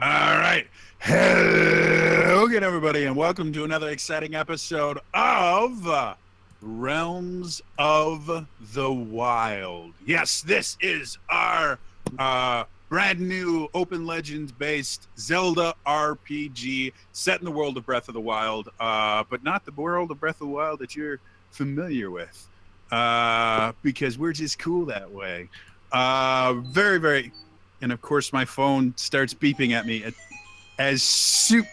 All right. Hello again, everybody, and welcome to another exciting episode of Realms of the Wild. Yes, this is our brand new Open Legends based Zelda RPG set in the world of Breath of the Wild, but not the world of Breath of the Wild that you're familiar with, because we're just cool that way. Very, very. And of course, my phone starts beeping at me as soup.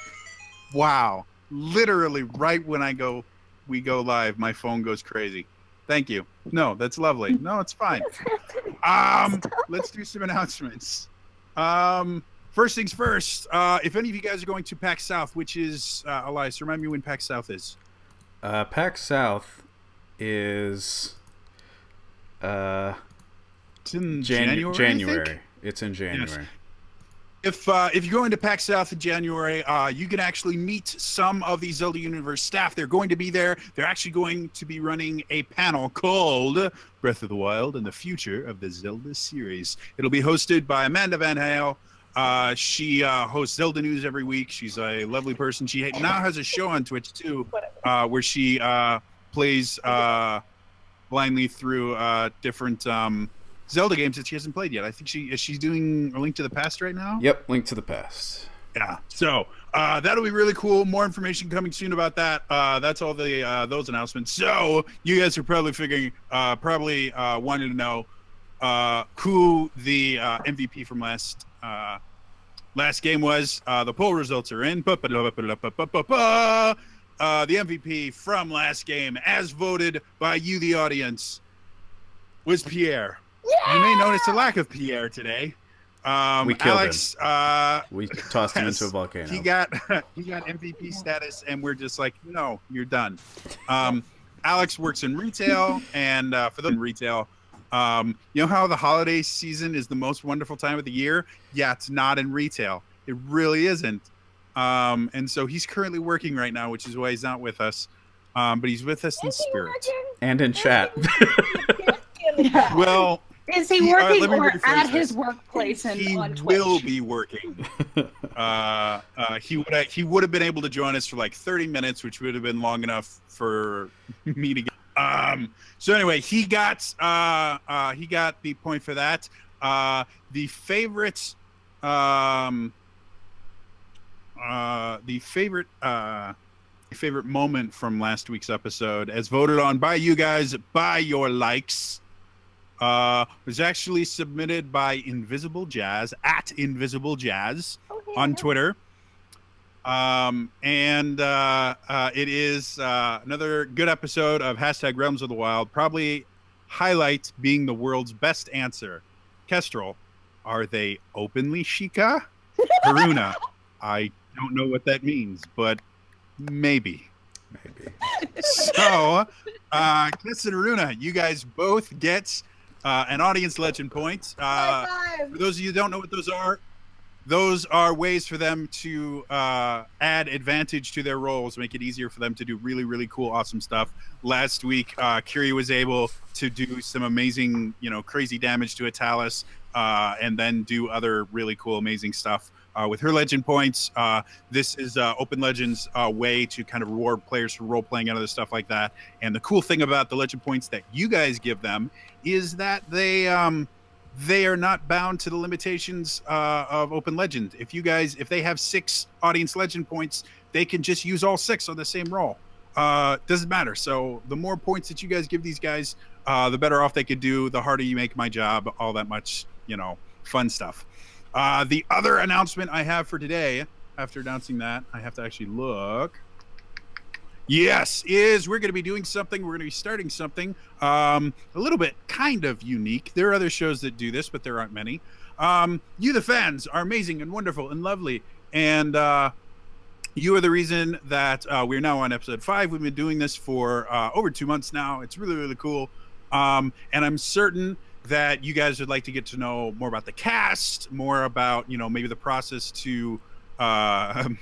Wow. Literally right when we go live, my phone goes crazy. Thank you. No, that's lovely. No, it's fine. Let's do some announcements. First things first, if any of you guys are going to PAX South, which is, Elias, remind me when PAX South is. PAX South is it's in January. It's in January. Yes. If you're going to PAX South in January, you can actually meet some of the Zelda Universe staff. They're going to be there. They're actually going to be running a panel called Breath of the Wild and the Future of the Zelda Series. It'll be hosted by Amanda Van Hale. She hosts Zelda News every week. She's a lovely person. She now has a show on Twitch, too, where she plays blindly through different Zelda games that she hasn't played yet. I think she's doing A Link to the Past right now. Yep, Link to the Past. Yeah. So that'll be really cool. More information coming soon about that. That's all the those announcements. So you guys are probably figuring, wanting to know who the MVP from last game was. The poll results are in. The MVP from last game, as voted by you, the audience, was Pierre. Yeah! You may notice a lack of Pierre today. We killed Alex, him. We tossed him into a volcano. He got MVP status, and we're just like, no, you're done. Alex works in retail, and for them in retail, you know how the holiday season is the most wonderful time of the year? Yeah, it's not in retail. It really isn't. And so he's currently working right now, which is why he's not with us. But he's with us in spirit. And in chat. Well, is he working or at his workplace and on Twitch? He will be working. He would have been able to join us for like 30 minutes, which would have been long enough for me to get. So anyway, he got the point for that. The favorite moment from last week's episode, as voted on by you guys by your likes, was actually submitted by Invisible Jazz at Invisible Jazz on Twitter. It is another good episode of #Realms of the Wild. Probably highlight being the world's best answer. Kestrel, are they openly Sheikah? Haruna, I don't know what that means, but maybe. So, Kess and Haruna, you guys both get an audience legend point. For those of you who don't know what those are ways for them to add advantage to their roles, make it easier for them to do really, really cool, awesome stuff. Last week, Kiri was able to do some amazing, crazy damage to a Talus, and then do other really cool, amazing stuff with her legend points. This is Open Legends way to kind of reward players for role-playing and other stuff like that. And the cool thing about the legend points that you guys give them is that they are not bound to the limitations of Open Legend. If they have 6 audience legend points, they can just use all 6 on the same roll. Doesn't matter. So the more points that you guys give these guys, the better off they could do, the harder you make my job, all that much, fun stuff. The other announcement I have for today, after announcing that, I have to actually look. Yes, we're going to be doing something. We're going to be starting something a little bit kind of unique. There are other shows that do this, but there aren't many. You, the fans, are amazing and wonderful and lovely. And you are the reason that we're now on episode 5. We've been doing this for over 2 months now. It's really, really cool. And I'm certain that you guys would like to get to know more about the cast, more about, maybe the process to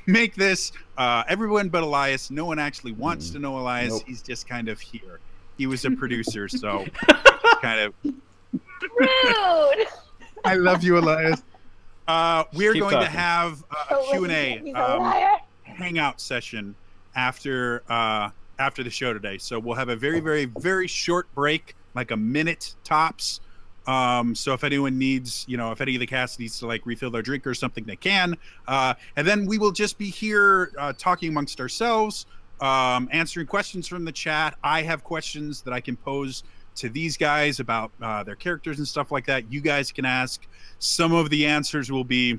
make this. Everyone but Elias. No one actually wants to know Elias. Nope. He's just kind of here. He was a producer, so kind of rude. I love you, Elias. We're going to have a Q&A hangout session after the show today. So we'll have a very, very, very short break, like a minute tops. So if anyone needs, if any of the cast needs to like refill their drink or something, they can. And then we will just be here talking amongst ourselves, answering questions from the chat. I have questions that I can pose to these guys about their characters and stuff like that. You guys can ask. Some of the answers will be,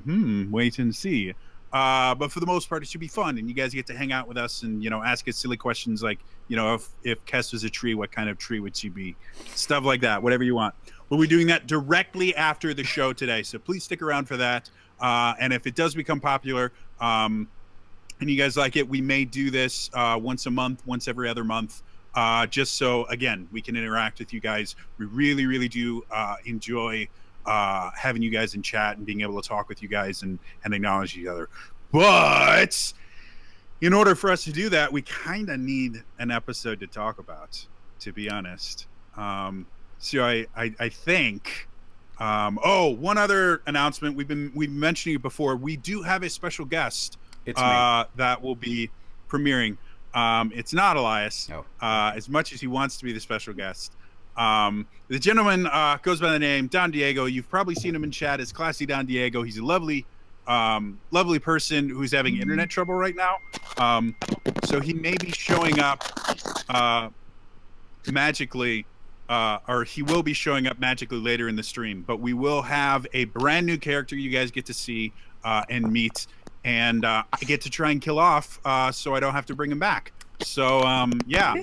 wait and see. But for the most part, it should be fun, and you guys get to hang out with us and ask us silly questions like, if Kess was a tree, what kind of tree would she be? Stuff like that, whatever you want. We'll be doing that directly after the show today, so please stick around for that. And if it does become popular, and you guys like it, we may do this once a month, once every other month, just so again we can interact with you guys. We really, really do enjoy having you guys in chat and being able to talk with you guys and acknowledge each other. But in order for us to do that, we kind of need an episode to talk about, to be honest. So I think one other announcement. We've been mentioning it before. We do have a special guest that will be premiering. It's not Elias, as much as he wants to be the special guest. The gentleman goes by the name Don Diego. You've probably seen him in chat as Classy Don Diego. He's a lovely person who's having internet trouble right now. So he may be showing up magically, or he will be showing up magically later in the stream. But we will have a brand new character you guys get to see and meet, and I get to try and kill off so I don't have to bring him back. So yeah.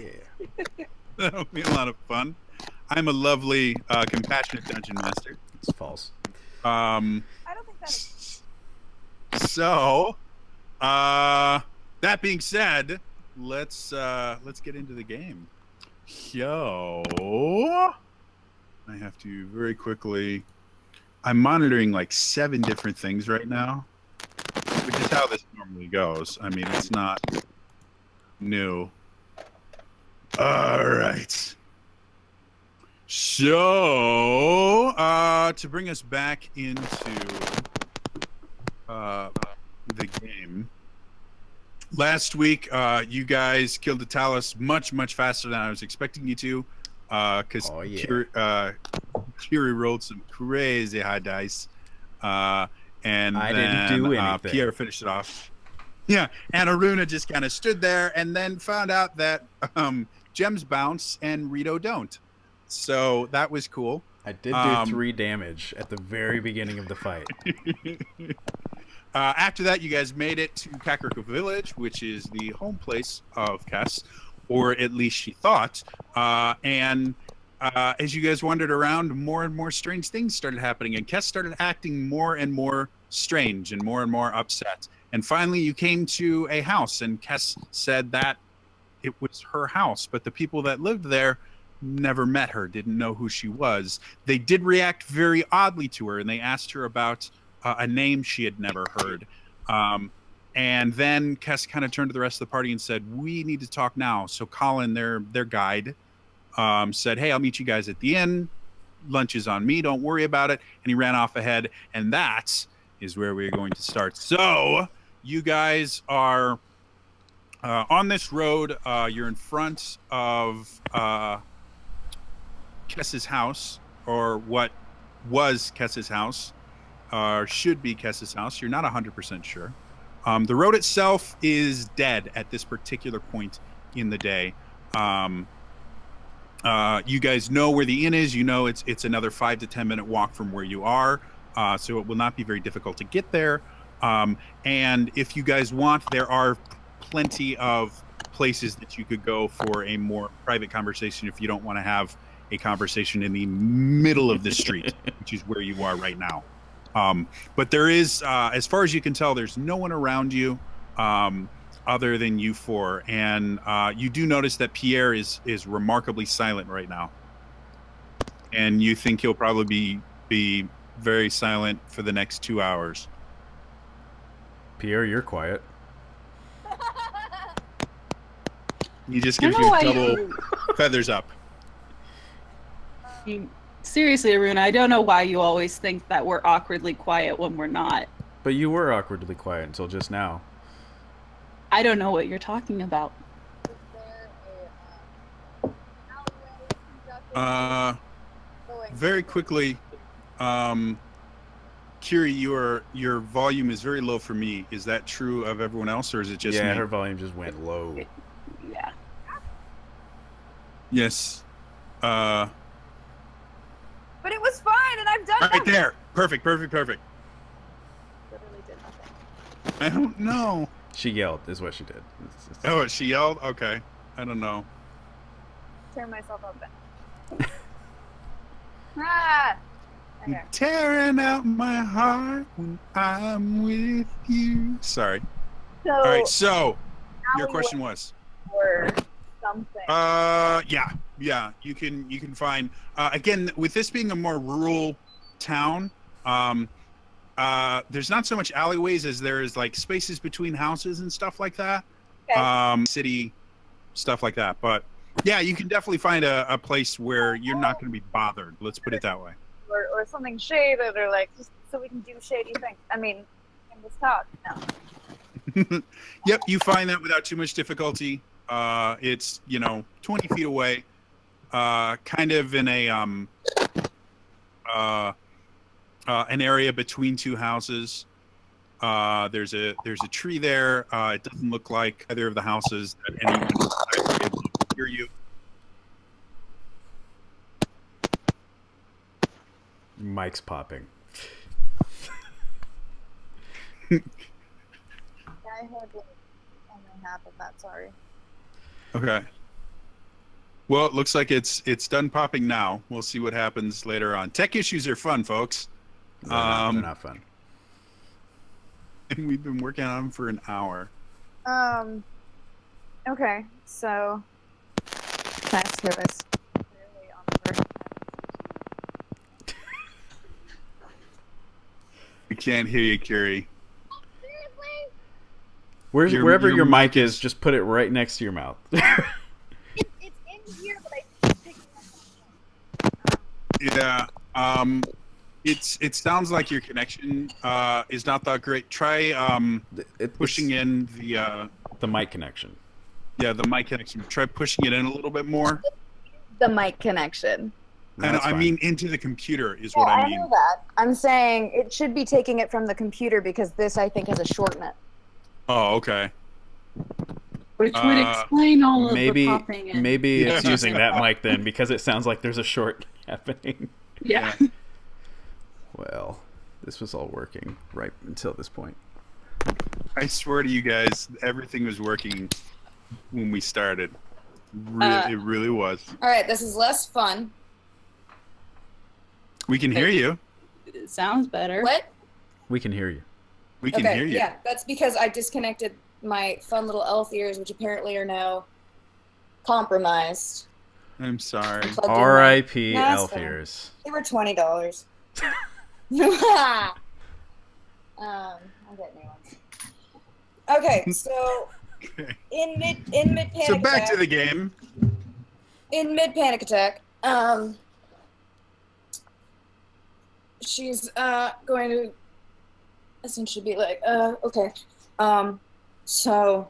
That'll be a lot of fun. I'm a lovely, compassionate dungeon master. It's false. I don't think that is. So, that being said, let's get into the game. Yo, I have to very quickly. I'm monitoring like 7 different things right now, which is how this normally goes. I mean, it's not new. All right. So, to bring us back into the game, last week you guys killed the Talus much, much faster than I was expecting you to, because Kiri rolled some crazy high dice, and I then didn't do anything. Pierre finished it off. Yeah, and Aruna just kind of stood there and then found out that gems bounce and Rito don't. So that was cool. I did do 3 damage at the very beginning of the fight. After that, you guys made it to Kakariko Village, which is the home place of Kess, or at least she thought. And as you guys wandered around, more and more strange things started happening, and Kess started acting more and more strange and more upset. And finally, you came to a house, and Kess said that it was her house, but the people that lived there never met her, didn't know who she was. They did react very oddly to her, and they asked her about a name she had never heard. And then Kess kind of turned to the rest of the party and said, "We need to talk now." So Colin, their guide, said, "Hey, I'll meet you guys at the inn. Lunch is on me. Don't worry about it." And he ran off ahead, and that is where we're going to start. So you guys are on this road. You're in front of Kess's house, or what was Kess's house, or should be Kess's house. You're not 100% sure. The road itself is dead at this particular point in the day. You guys know where the inn is. You know it's another 5 to 10 minute walk from where you are, so it will not be very difficult to get there. And if you guys want, there are plenty of places that you could go for a more private conversation if you don't want to have a conversation in the middle of the street, which is where you are right now. But there is, as far as you can tell, there's no one around you other than you 4. And you do notice that Pierre is remarkably silent right now. And you think he'll probably be very silent for the next 2 hours. Pierre, you're quiet. He just gives you double feathers up. Seriously, Aruna, I don't know why you always think that we're awkwardly quiet when we're not. But you were awkwardly quiet until just now. I don't know what you're talking about. Very quickly, Kiri, your volume is very low for me. Is that true of everyone else, or is it just me? Yeah, her volume just went low. Yeah. Yes. But it was fine, and I've done right there. Perfect. Literally did nothing. I don't know. She yelled, is what she did. Oh, she yelled? Okay. I don't know. Tear myself up. Ah! Okay. Tearing out my heart when I'm with you. Sorry. So, all right, so your question was? Or something. Yeah. You can find again, with this being a more rural town, there's not so much alleyways as there is like spaces between houses and stuff like that. Okay. City stuff like that. But yeah, you can definitely find a place where you're not going to be bothered. Let's put it that way. Or something shaded, or like just so we can do shady things. I mean, in this talk, no. Yep, you find that without too much difficulty. It's 20 feet away, kind of in a an area between two houses. There's a tree there. It doesn't look like either of the houses that anyone would be able to hear you. Mike's popping. I heard only half of that. Sorry. Okay. Well, it looks like it's done popping now. We'll see what happens later on. Tech issues are fun, folks. They're not fun. And we've been working on them for an hour. Okay, so fast service. Clearly on the verge. I can't hear you, Kiri. Seriously? Wherever your mic is, just put it right next to your mouth. It's in here, but I keep picking up. Yeah. It sounds like your connection is not that great. Try pushing in the mic connection. Yeah, the mic connection. Try pushing it in a little bit more. The mic connection. And I mean into the computer is what I mean. I know that. I'm saying it should be taking it from the computer because this, I think, has a shortnet. Oh, okay. Which would explain all of the popping in. Maybe it's using that mic then, because it sounds like there's a short happening. Yeah. Well, this was all working right until this point. I swear to you guys, everything was working when we started. It really was. All right, this is less fun. We can hear you. It sounds better. What? We can hear you. We can hear you. Yeah, that's because I disconnected my fun little elf ears, which apparently are now compromised. I'm sorry. R.I.P. elf ears. They were $20. I'll get new ones. Okay, so in mid panic attack. So back to the game. In mid panic attack, she's going to essentially be like, okay, so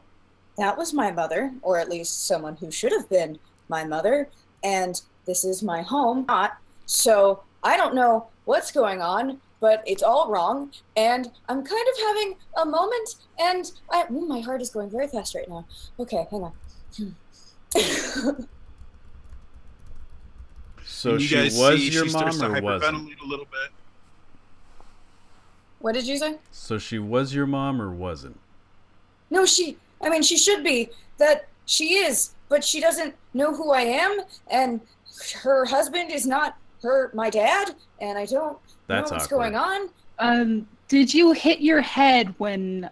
that was my mother, or at least someone who should have been my mother, and this is my home. Not so I don't know what's going on, but it's all wrong, and I'm kind of having a moment, and my heart is going very fast right now. Okay, hang on. So she was your mom or wasn't? A little bit. What did you say? So she was your mom or wasn't? No, she should be. That she is, but she doesn't know who I am, and her husband is not my dad, and I don't know what's going on. Did you hit your head when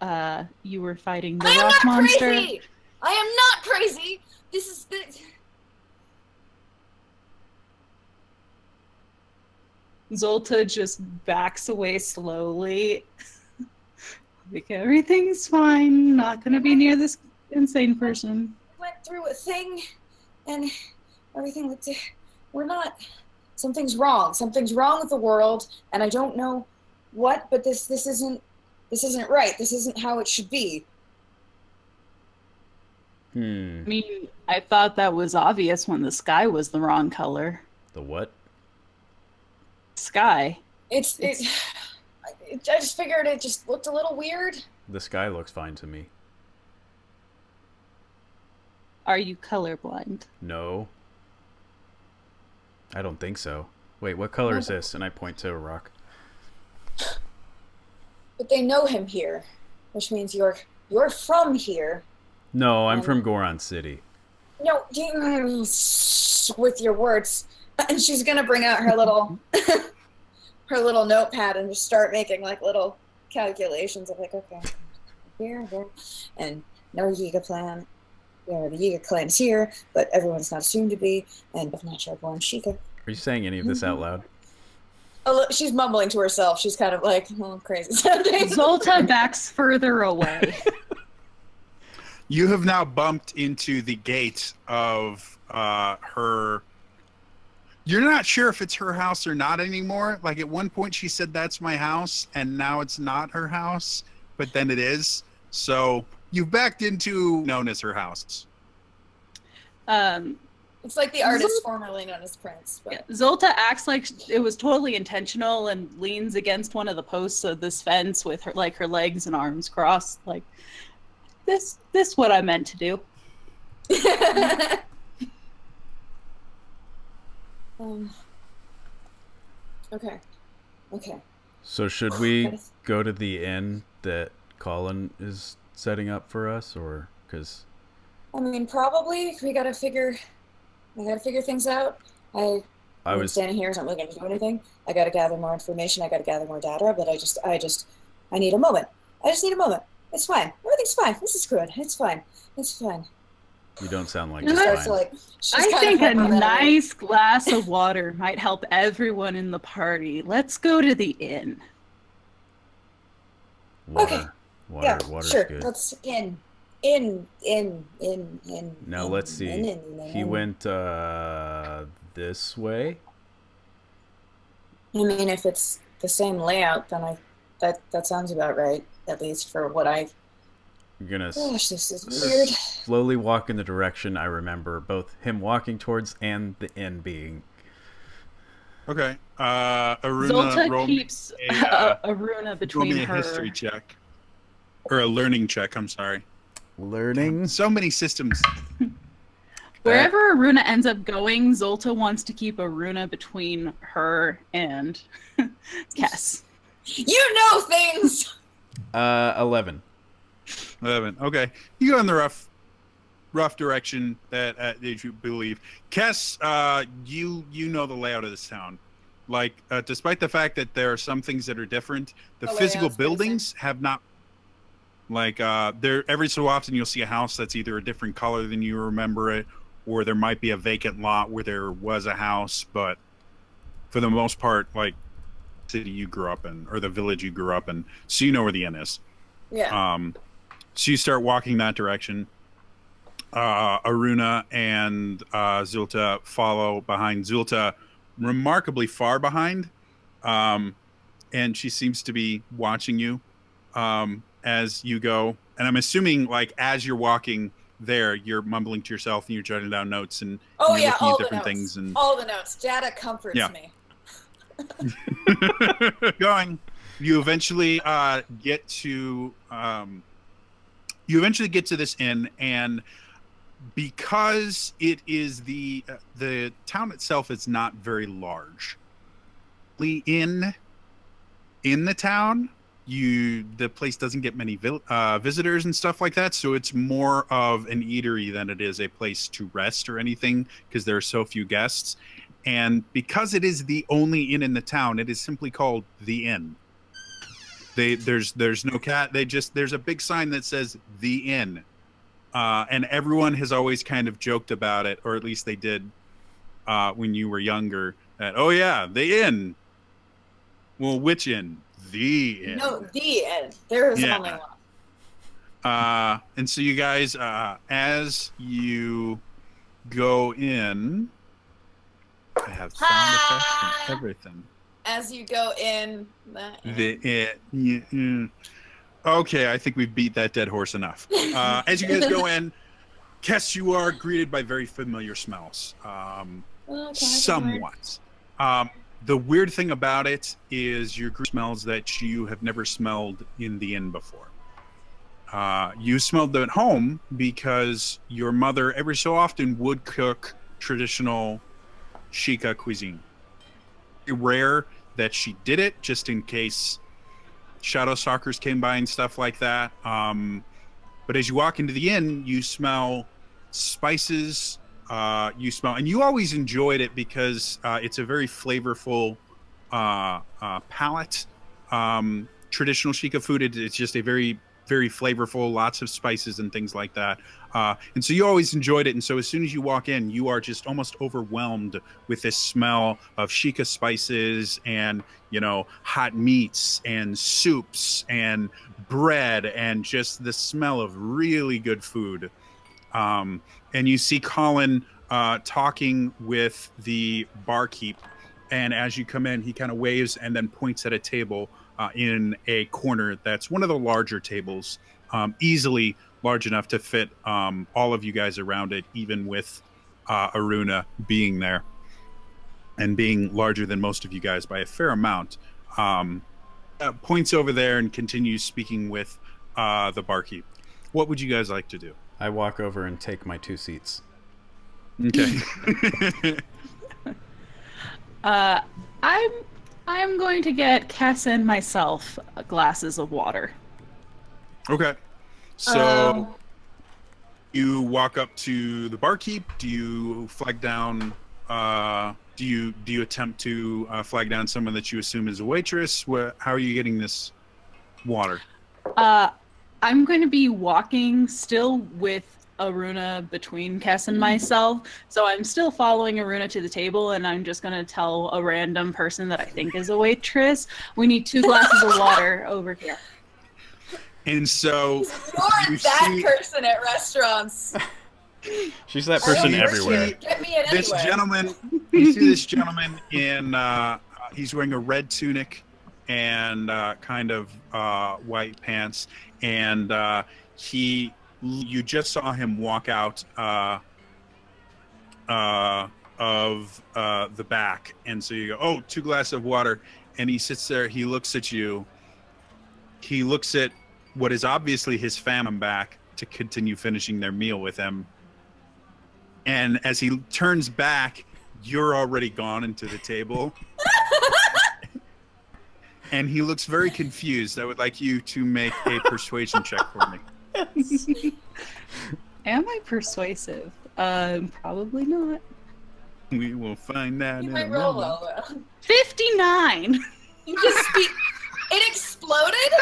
you were fighting the rock monster? Crazy! I am not crazy! This is the... Zolta just backs away slowly. Like, everything's fine. Not gonna be near this insane person. Went through a thing, and everything looked... We're not something's wrong. Something's wrong with the world, and I don't know what, but this isn't right. This isn't how it should be. I mean, I thought that was obvious when the sky was the wrong color. The what? Sky. I just figured it just looked a little weird. The sky looks fine to me. Are you colorblind? No. I don't think so. Wait, what color is this? And I point to a rock. But they know him here, which means you're from here. No, I'm from Goron City. No, with your words. And she's gonna bring out her little her little notepad and just start making like little calculations of like, okay, here, and no Yiga plan. You know, the Yiga clan is here, but everyone's not assumed to be, and if not, Shagwan Shika. Are you saying any of this out loud? Oh, she's mumbling to herself. She's kind of like, oh, crazy sounding. Zolta backs further away. You have now bumped into the gate of her. You're not sure if it's her house or not anymore. Like at one point she said, that's my house, and now it's not her house, but then it is. So you've backed into known as her house. It's like the artist formerly known as Prince. But. Yeah, Zolta acts like it was totally intentional and leans against one of the posts of this fence with her legs and arms crossed, like this what I meant to do. Okay. So should we go to the inn that Colin is setting up for us, or because? I mean, probably we gotta figure things out. I was standing here, so I'm not gonna do anything. I gotta gather more information. I gotta gather more data. But I need a moment. I just need a moment. It's fine. Everything's fine. This is good. It's fine. It's fine. You don't sound like it's fine. I think a nice glass of water might help everyone in the party. Let's go to the inn. Water. Okay. Water. Yeah, Water's sure. good. Let's in. Now let's see. He went this way. I mean, if it's the same layout, then that sounds about right. At least for what I. You're gonna Gosh, this is weird. Slowly walk in the direction I remember both him walking towards and the inn being. Okay. Aruna, Zolta keeps Aruna between roll me a history check. Or a learning check, I'm sorry. Learning? So many systems. Wherever Aruna ends up going, Zolta wants to keep Aruna between her and Kess. You know things! 11. 11. Okay. You go in the rough direction that you believe. Kess, you know the layout of this town. Like, despite the fact that there are some things that are different, the physical buildings have not. Like, there every so often you'll see a house that's either a different color than you remember it, or there might be a vacant lot where there was a house, but for the most part, like, city you grew up in, or the village you grew up in, so you know where the inn is. Yeah. So you start walking that direction. Aruna and Zulta follow behind. Zulta remarkably far behind, and she seems to be watching you as you go. And I'm assuming, like, as you're walking there, you're mumbling to yourself and you're jotting down notes and you're looking at different things. And all the notes. Data comforts me. Going. You eventually get to this inn, and because it is the town itself is not very large. In the town, the place doesn't get many visitors and stuff like that, so it's more of an eatery than it is a place to rest or anything, because there are so few guests. And because it is the only inn in the town, it is simply called the Inn. There's no cat. There's a big sign that says the Inn, and everyone has always kind of joked about it, or at least they did when you were younger. That, oh yeah, the Inn. Well, which inn? The Inn. No, the Inn. There is only one. And so you guys, as you go in, I have sound effects and everything. As you go in. Okay, I think we've beat that dead horse enough. As you guys go in, Kess, you are greeted by very familiar smells. Somewhat. The weird thing about it is your group smells that you have never smelled in the inn before. You smelled them at home because your mother every so often would cook traditional Sheikah cuisine. It's rare that she did it, just in case shadow stalkers came by and stuff like that. But as you walk into the inn, you smell spices. And you always enjoyed it because it's a very flavorful palate. Traditional Sheikah food, it's just a very, very flavorful, lots of spices and things like that. And so you always enjoyed it. And so as soon as you walk in, you are just almost overwhelmed with this smell of Sheikah spices and, you know, hot meats and soups and bread and just the smell of really good food. And you see Colin talking with the barkeep. And as you come in, he kind of waves and then points at a table in a corner that's one of the larger tables, easily large enough to fit all of you guys around it, even with Aruna being there and being larger than most of you guys by a fair amount. Points over there and continues speaking with the barkeep. What would you guys like to do? I walk over and take my 2 seats. Okay. I'm going to get Kess and myself glasses of water. Okay. So you walk up to the barkeep. Do you flag down? Do you attempt to flag down someone that you assume is a waitress? How are you getting this water? I'm going to be walking still with Aruna between Kess and myself, so I'm still following Aruna to the table, and I'm just going to tell a random person that I think is a waitress, we need 2 glasses of water over here. And so you're that person at restaurants. She's that person everywhere. Get me in this anyway. gentleman, you see this gentleman in, he's wearing a red tunic and kind of white pants, and you just saw him walk out of the back, and so you go, oh, 2 glasses of water, and he sits there, he looks at you, he looks at what is obviously his famine back to continue finishing their meal with him, and as he turns back, you're already gone into the table. And he looks very confused. I would like you to make a persuasion check for me. Am I persuasive? Probably not. We will find that in a roll moment. well. 59. You just speak. It exploded.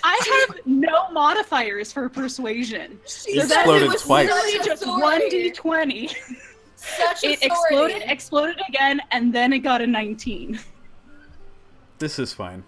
I have no modifiers for persuasion. She So said exploded it was twice. literally Just authority. 1d20. Such It authority. exploded again, and then it got a 19. This is fine.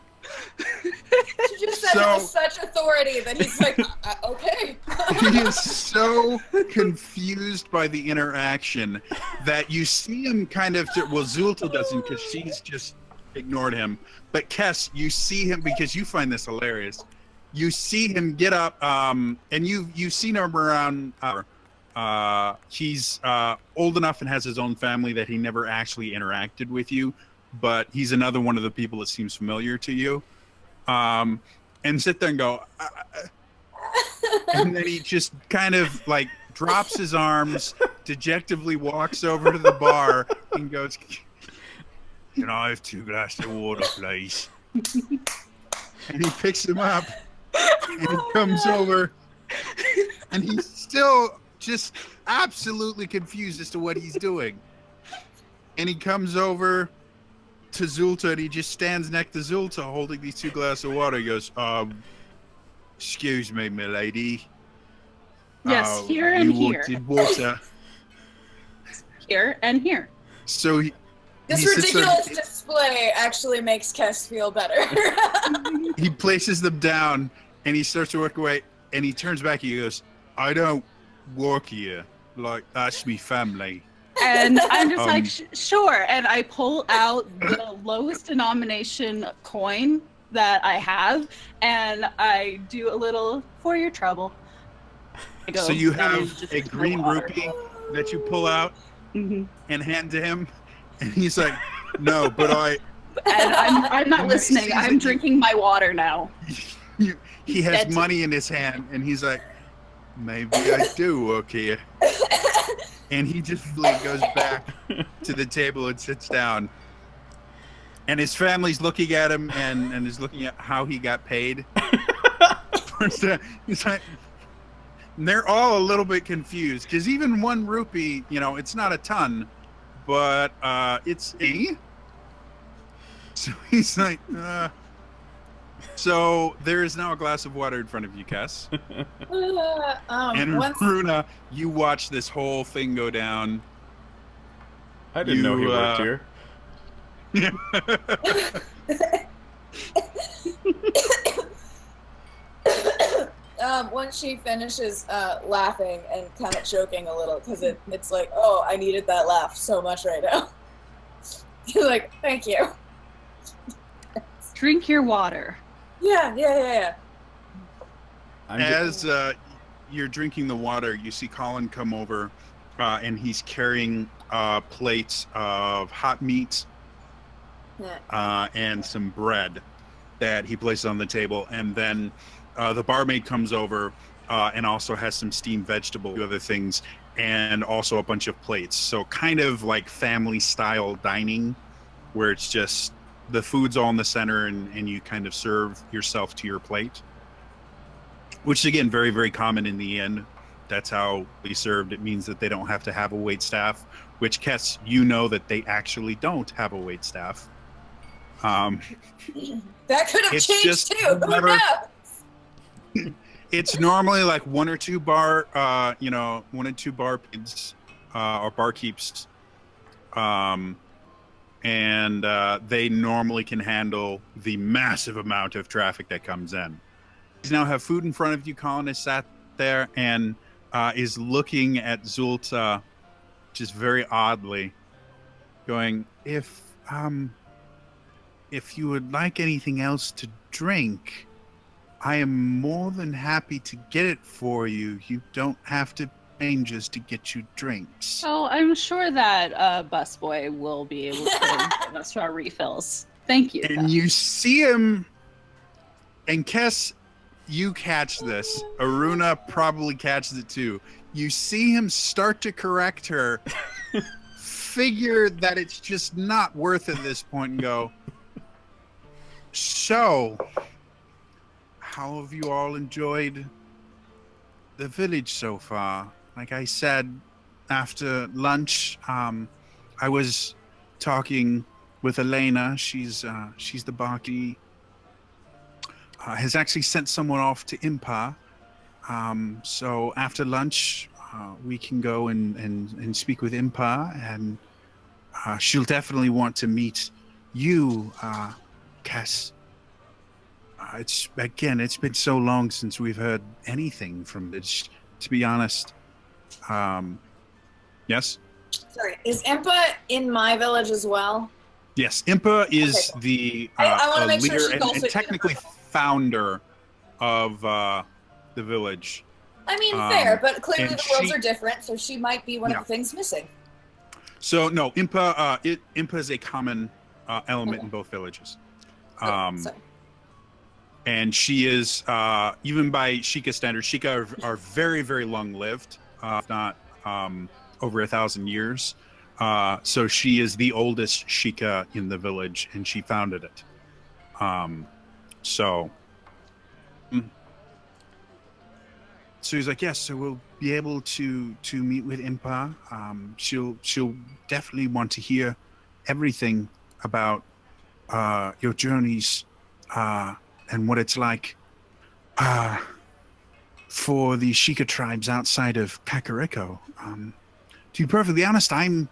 She just said it was such authority that he's like, okay. He is so confused by the interaction that you see him kind of, well, Zulta doesn't because she's just ignored him. But Kess, you see him because you find this hilarious. You see him get up, and you've seen him around. He's old enough and has his own family that he never actually interacted with you, but he's another one of the people that seems familiar to you. And sit there and go, and then he just kind of like drops his arms, dejectedly walks over to the bar and goes, "Can I have 2 glasses of water, please?" And he picks him up, and he comes over, and he's still just absolutely confused as to what he's doing. And he comes over to Zulta, and he just stands next to Zulta holding these 2 glasses of water. He goes, excuse me, milady. Yes, here and you here. wanted water. Here and here. So This he sits there- ridiculous display actually makes Kess feel better. he places them down, and he starts to work away, and he turns back, and he goes, I don't work here. like, that's me family. And I'm just like, sure. And I pull out the lowest denomination coin that I have, and I do a little for your trouble. So you have a green rupee that you pull out and hand to him, and he's like, no, but I... And I'm not listening. I'm drinking my water now. He has money in his hand, and he's like, maybe I do work here. And he just goes back to the table and sits down. And his family's looking at him and is looking at how he got paid. He's like, and they're all a little bit confused, because even 1 rupee, you know, it's not a ton, but it's a... So he's like, So there is now a glass of water in front of you, Cass. And Runa, you watch this whole thing go down. I didn't know he worked here. Once she finishes laughing and kind of choking a little, because it's like, oh, I needed that laugh so much right now. You're like, thank you. Drink your water. Yeah. As you're drinking the water, you see Colin come over, and he's carrying plates of hot meat and some bread that he places on the table. And then the barmaid comes over and also has some steamed vegetable, other things, and also a bunch of plates. So kind of like family-style dining, where it's just the food's all in the center, and you kind of serve yourself to your plate, which is, again, very, very common in the inn. That's how we served. It means that they don't have to have a wait staff, which, Kess, you know that they actually don't have a wait staff. That could have changed too. Who knows? It's normally like 1 or 2 bar, 1 and 2 barmaids or barkeeps, and they normally can handle the massive amount of traffic that comes in. You now have food in front of you. Colin is sat there and is looking at Zulta just very oddly, going, if you would like anything else to drink, I am more than happy to get it for you. You don't have to pay just to get you drinks. Oh, I'm sure that busboy will be able to give us our refills. Thank you. And you see him, and Kess, you catch this. Aruna probably catches it too. You see him start to correct her, figure that it's just not worth it at this point, and go, so, how have you all enjoyed the village so far? Like I said, after lunch, I was talking with Elena. She's the barkeep. Has actually sent someone off to Impa. So after lunch, we can go and speak with Impa, and she'll definitely want to meet you, Cass. It's been so long since we've heard anything from this, to be honest. Yes? Sorry, is Impa in my village as well? Yes, Impa is the leader and technically founder of the village. I mean, fair, but clearly the worlds are different, so she might be one of the things missing. So no, Impa is a common element in both villages. And she is, even by Sheikah standards, Sheikah are very, very long-lived, if not over 1,000 years. So she is the oldest Sheikah in the village, and she founded it. So he's like, yes, so we'll be able to meet with Impa. She'll definitely want to hear everything about your journeys and what it's like for the Sheikah tribes outside of Kakariko. To be perfectly honest, I'm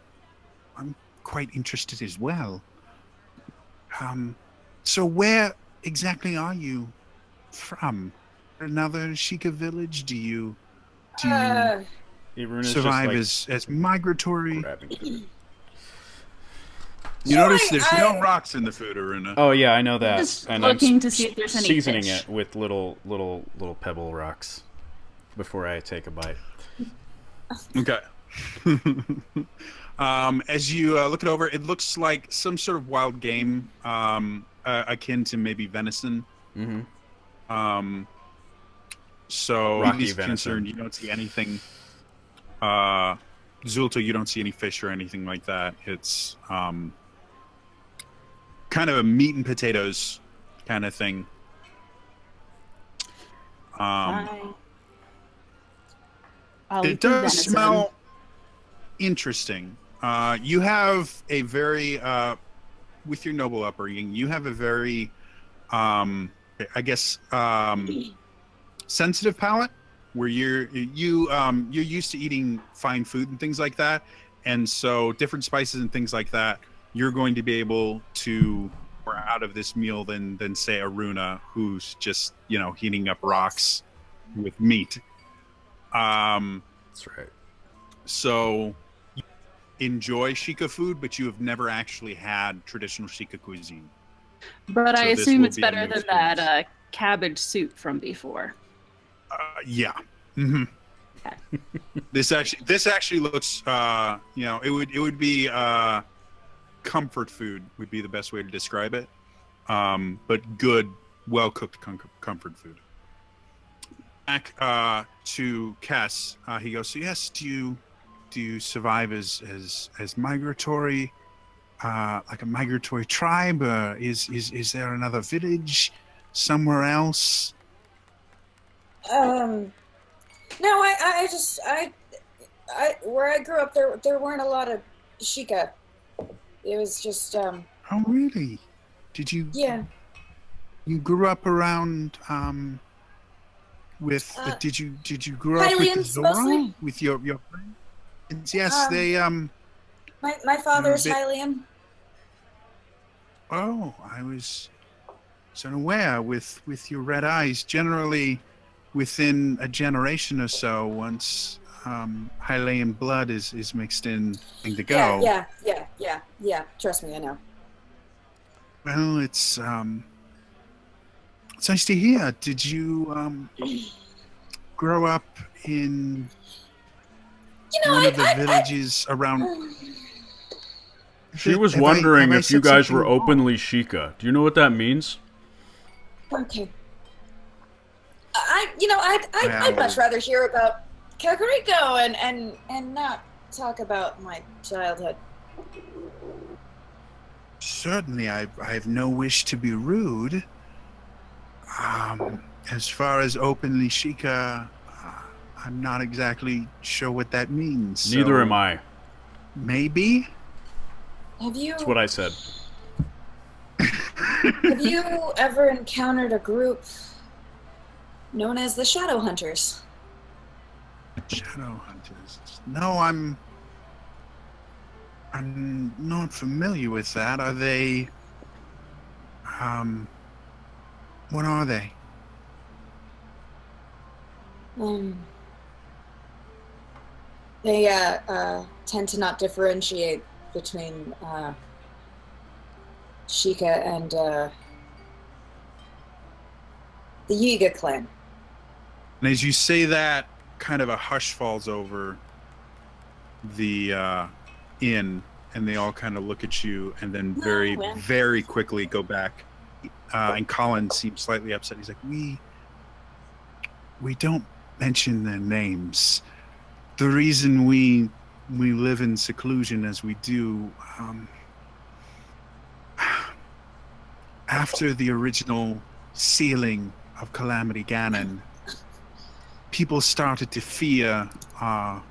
quite interested as well. So where exactly are you from? Another Sheikah village? Do you survive as migratory. Food. You notice there's no rocks in the food, Aruna. Oh yeah, I know that. Just and looking to see if there's any seasoning fish. it with little pebble rocks before I take a bite. Okay. As you look it over, it looks like some sort of wild game, akin to maybe venison. Mm-hmm. So Rocky he's venison. concerned you don't see anything. Zulta, you don't see any fish or anything like that. It's kind of a meat and potatoes kind of thing. It does smell interesting. You have a very, with your noble upbringing, you have a very, I guess, sensitive palate, where you're used to eating fine food and things like that, and so different spices and things like that, you're going to be able to more out of this meal than say Aruna, who's just heating up rocks with meat. That's right. So you enjoy Sheikah food, but you have never actually had traditional Sheikah cuisine. But So I this assume will it's be a better new than that cabbage soup from before. Yeah. Mm-hmm. Okay. This actually looks it would be comfort food would be the best way to describe it. But good, well cooked comfort food. Back to Cass, he goes, so yes, do you survive as migratory, like a migratory tribe? Is there another village somewhere else? No, I where I grew up, there weren't a lot of Sheikah. It was just Oh really? Did you? Yeah. You grew up around with did you grow up with the Hylians, Zora? mostly. With your friends? Yes, they My father's Hylian. Oh, I was unaware with your red eyes. Generally, within a generation or so, once Hylian blood is mixed in to go. Yeah. Trust me, I know. Well, it's nice to hear. Did you grow up in one of the villages around? She was wondering if you guys were openly Sheikah. Do you know what that means? Okay. I'd much rather hear about Kakariko and not talk about my childhood. Certainly, I have no wish to be rude. As far as openly Sheikah, I'm not exactly sure what that means. Neither am I. Maybe? Have you? That's what I said. Have you ever encountered a group known as the Shadow Hunters? Shadow Hunters? No, I'm not familiar with that. Are they? What are they? They tend to not differentiate between Sheikah and the Yiga clan. And as you say that, kind of a hush falls over the inn, and they all kind of look at you, and then very quickly go back. And Colin seems slightly upset. He's like, we don't mention their names. The reason we live in seclusion as we do, after the original sealing of Calamity Ganon, people started to fear our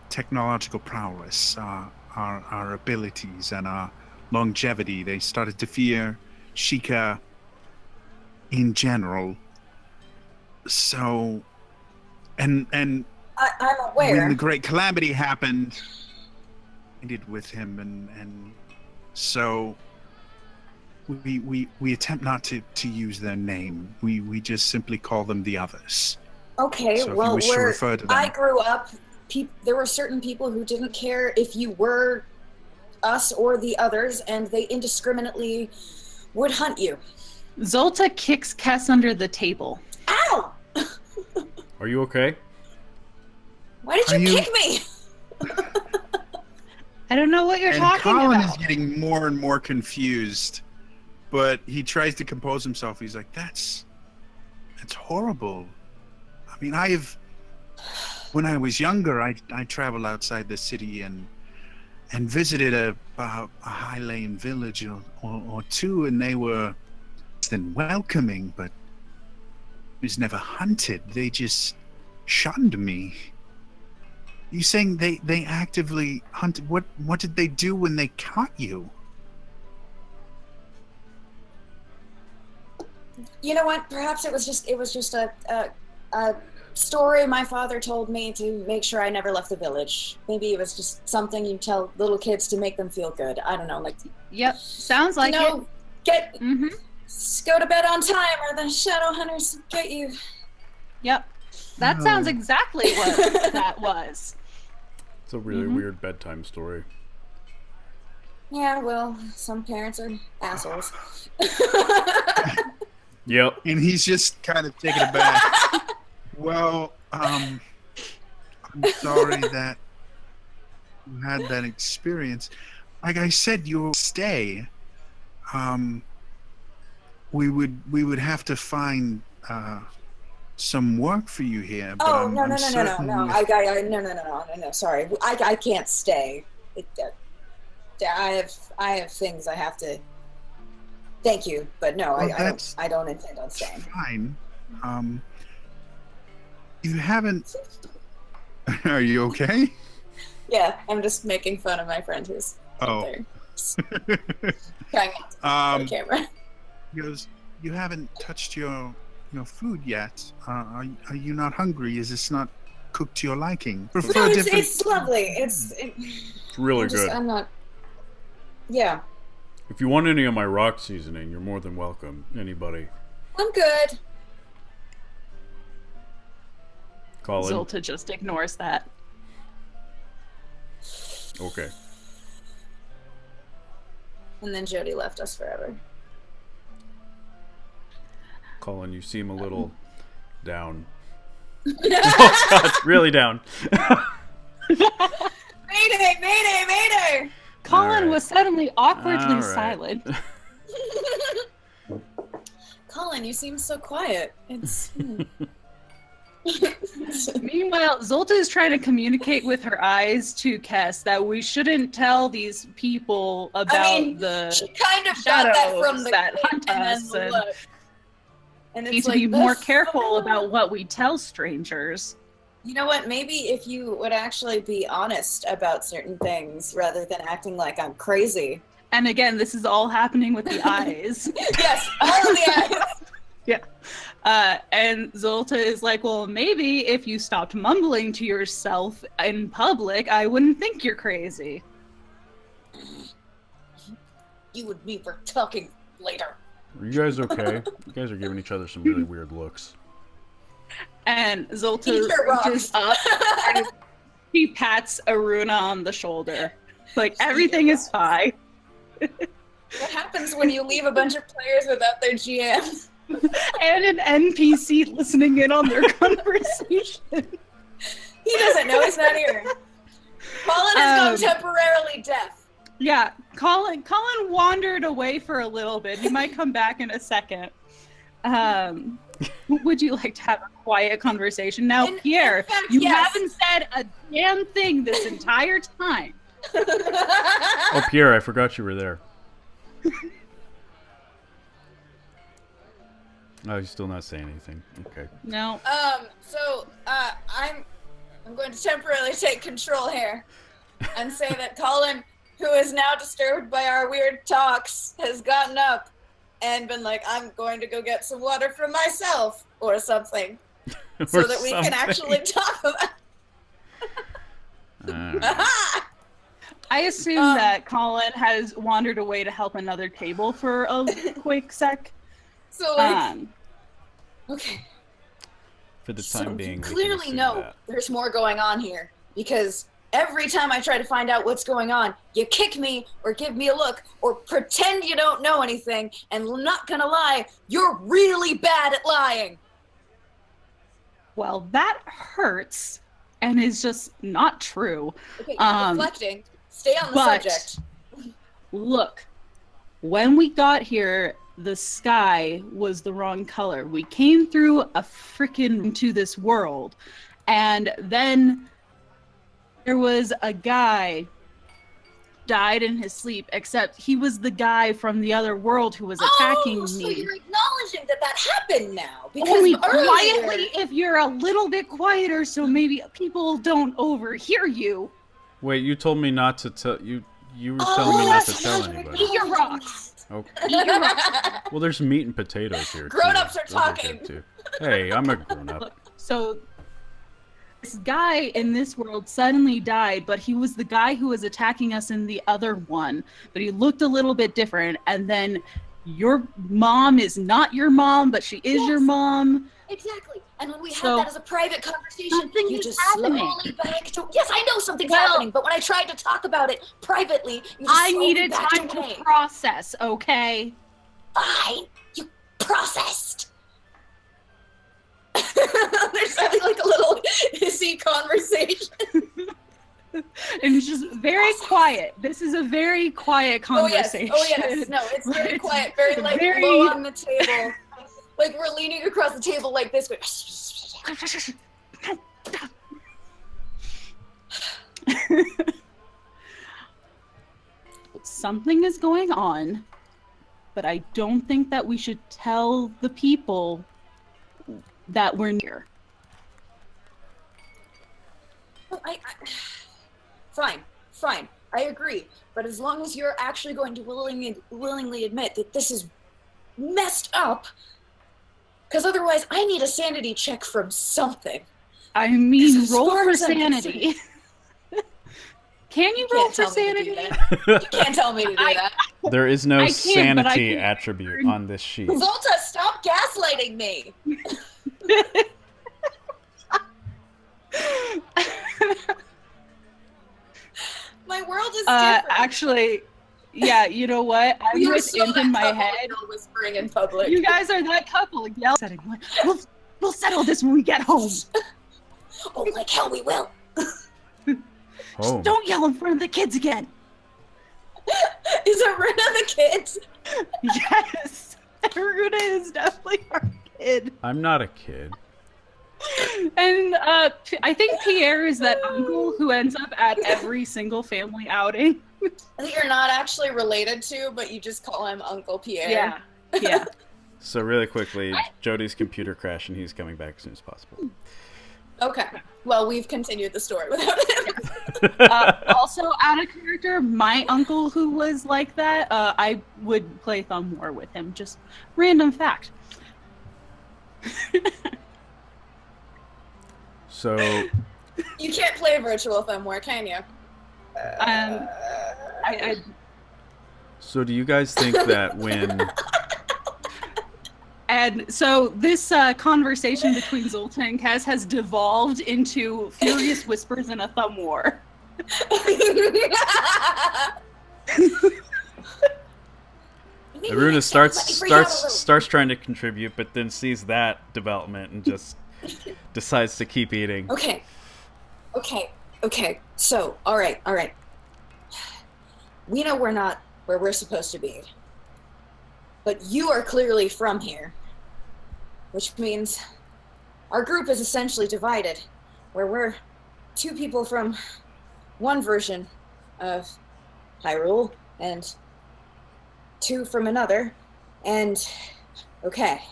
technological prowess, our abilities, and our longevity. They started to fear Sheikah in general. So, and I'm aware. when the Great Calamity happened, I did with him, and so we attempt not to use their name. We just simply call them the others. Okay, So if you well, wish to refer to them. I grew up there were certain people who didn't care if you were us or the others, and they indiscriminately would hunt you. Zolta kicks Kess under the table. Ow! Are you okay? Why did you kick me? I don't know what you're talking Colin about. is getting more and more confused, but he tries to compose himself. He's like, that's horrible. I mean, when I was younger, I traveled outside the city and visited a Highland village or two, and they were then welcoming, but I was never hunted. They just shunned me. You saying they actively hunted? What did they do when they caught you? You know what? Perhaps it was just a story my father told me to make sure I never left the village. Maybe it was just something you tell little kids to make them feel good. I don't know, like. Yep, sounds like it. Go to bed on time, or the shadow hunters get you. Yep, that sounds exactly what that was. It's a really weird bedtime story. Yeah, well, some parents are assholes. Yep. And he's just kind of taken aback. Well, I'm sorry that you had that experience. Like I said, you'll stay. We would have to find some work for you here. But Oh, no. Sorry, I can't stay. I have things I have to. Thank you, but no, well, I don't intend on staying. Fine. You haven't. Are you okay? Yeah, I'm just making fun of my friend who's up there. Trying not to camera. He goes, you haven't touched your food yet. Are you not hungry? Is this not cooked to your liking? No, it's lovely. It's really good. I'm not. Yeah. If you want any of my rock seasoning, you're more than welcome. Anybody. I'm good. Colin. Zolta just ignores that. Okay. And then Jodie left us forever. Colin, you seem a little down. Oh, God, really down. Mayday! Colin was suddenly awkwardly silent. Colin, you seem so quiet. It's. Meanwhile, Zolta is trying to communicate with her eyes to Kess that we shouldn't tell these people about the she kind of got that from the that hunt us, and need it's to like, be more careful about what we tell strangers. You know what? Maybe if you would actually be honest about certain things rather than acting like I'm crazy. And again, this is all happening with the eyes. Yes, all of the eyes. Yeah. And Zolta is like, well, maybe if you stopped mumbling to yourself in public, I wouldn't think you're crazy. You and me were talking later. Are you guys okay? You guys are giving each other some really weird looks. And Zolta reaches up and he pats Aruna on the shoulder. Like, everything is fine. What happens when you leave a bunch of players without their GM? And an NPC listening in on their conversation. He doesn't know, he's not here. Colin has gone temporarily deaf. Yeah, Colin wandered away for a little bit. He might come back in a second. Would you like to have a quiet conversation? Now, Pierre, in fact, you haven't said a damn thing this entire time. Oh, Pierre, I forgot you were there. Oh, you're still not saying anything. Okay. No. I'm going to temporarily take control here and say that Colin, who is now disturbed by our weird talks, has gotten up and been like, I'm going to go get some water for myself or something. So that we can actually talk about I assume that Colin has wandered away to help another table for a quick sec. So, like, okay. For the time being, you clearly know there's more going on here because every time I try to find out what's going on, you kick me or give me a look or pretend you don't know anything, and I'm not gonna lie, you're really bad at lying. Well, that hurts and is just not true. Okay, reflecting. Stay on the subject. Look, when we got here, the sky was the wrong color. We came through a freaking to this world, and then there was a guy died in his sleep, except he was the guy from the other world who was attacking me. So you're acknowledging that that happened now? Because only earlier... quietly if you're a little bit quieter, so maybe people don't overhear you. Wait, you told me not to tell you. You were telling me not to tell anybody. Eat your rocks. Okay. Eat your rocks. Well, there's meat and potatoes here. Grown-ups are Those good talking. too. Hey, I'm a grown-up. So this guy in this world suddenly died, but he was the guy who was attacking us in the other one. But he looked a little bit different, and then your mom is not your mom, but she is your mom. Exactly. And when we had that as a private conversation, you just happening. slowly backed away. Yes, I know something's happening, but when I tried to talk about it privately, you just I slowly needed backed time away. to process, okay? Fine. You processed. There's having like a little hissy conversation. And it's just very quiet. This is a very quiet conversation. Oh yes. No, it's very quiet, very like low on the table. Like we're leaning across the table like this. Something is going on, but I don't think that we should tell the people that we're near. Fine. I agree. But as long as you're actually going to willingly admit that this is messed up, because otherwise I need a sanity check from something. I mean, roll for sanity. Can you roll for sanity? You can't tell me to do that. There is no sanity attribute on this sheet. Zolta, stop gaslighting me! My world is different. Actually, yeah, you know what? I'm with Imp in my head. Whispering in public. You guys are that couple. Yell. We'll settle this when we get home. Oh, like hell we will. Just don't yell in front of the kids again. Is Aruna the kids? Yes. Aruna is definitely our kid. I'm not a kid. And I think Pierre is that uncle who ends up at every single family outing. That you're not actually related to, but you just call him Uncle Pierre. Yeah. So really quickly, Jodie's computer crashed and he's coming back as soon as possible. Okay. Well, we've continued the story without him. Also, out of character, my uncle who was like that, I would play Thumb War with him. Just random fact. So... You can't play virtual Thumb War, can you? So do you guys think that when... And so this conversation between Zolta and Kaz has devolved into furious whispers and a thumb war. Aruna starts trying to contribute, but then sees that development and just decides to keep eating. Okay. So, all right. We know we're not where we're supposed to be. But you are clearly from here. Which means our group is essentially divided, where we're two people from one version of Hyrule and two from another. And okay,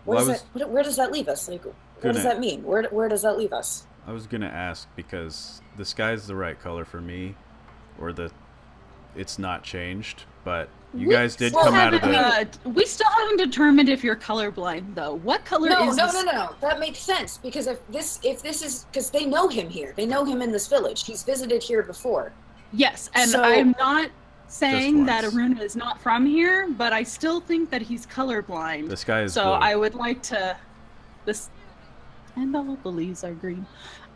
where does that leave us? Like, what does that mean? Where does that leave us? I was gonna ask because the sky's the right color for me, or it's not changed, but. You guys did come out of the... we still haven't determined if you're colorblind, though. What color is this? No. That makes sense, because if this is... Because they know him here. They know him in this village. He's visited here before. Yes, and so, I'm not saying that Aruna is not from here, but I still think that he's colorblind. The sky is so blue. I would like to... And all the leaves are green.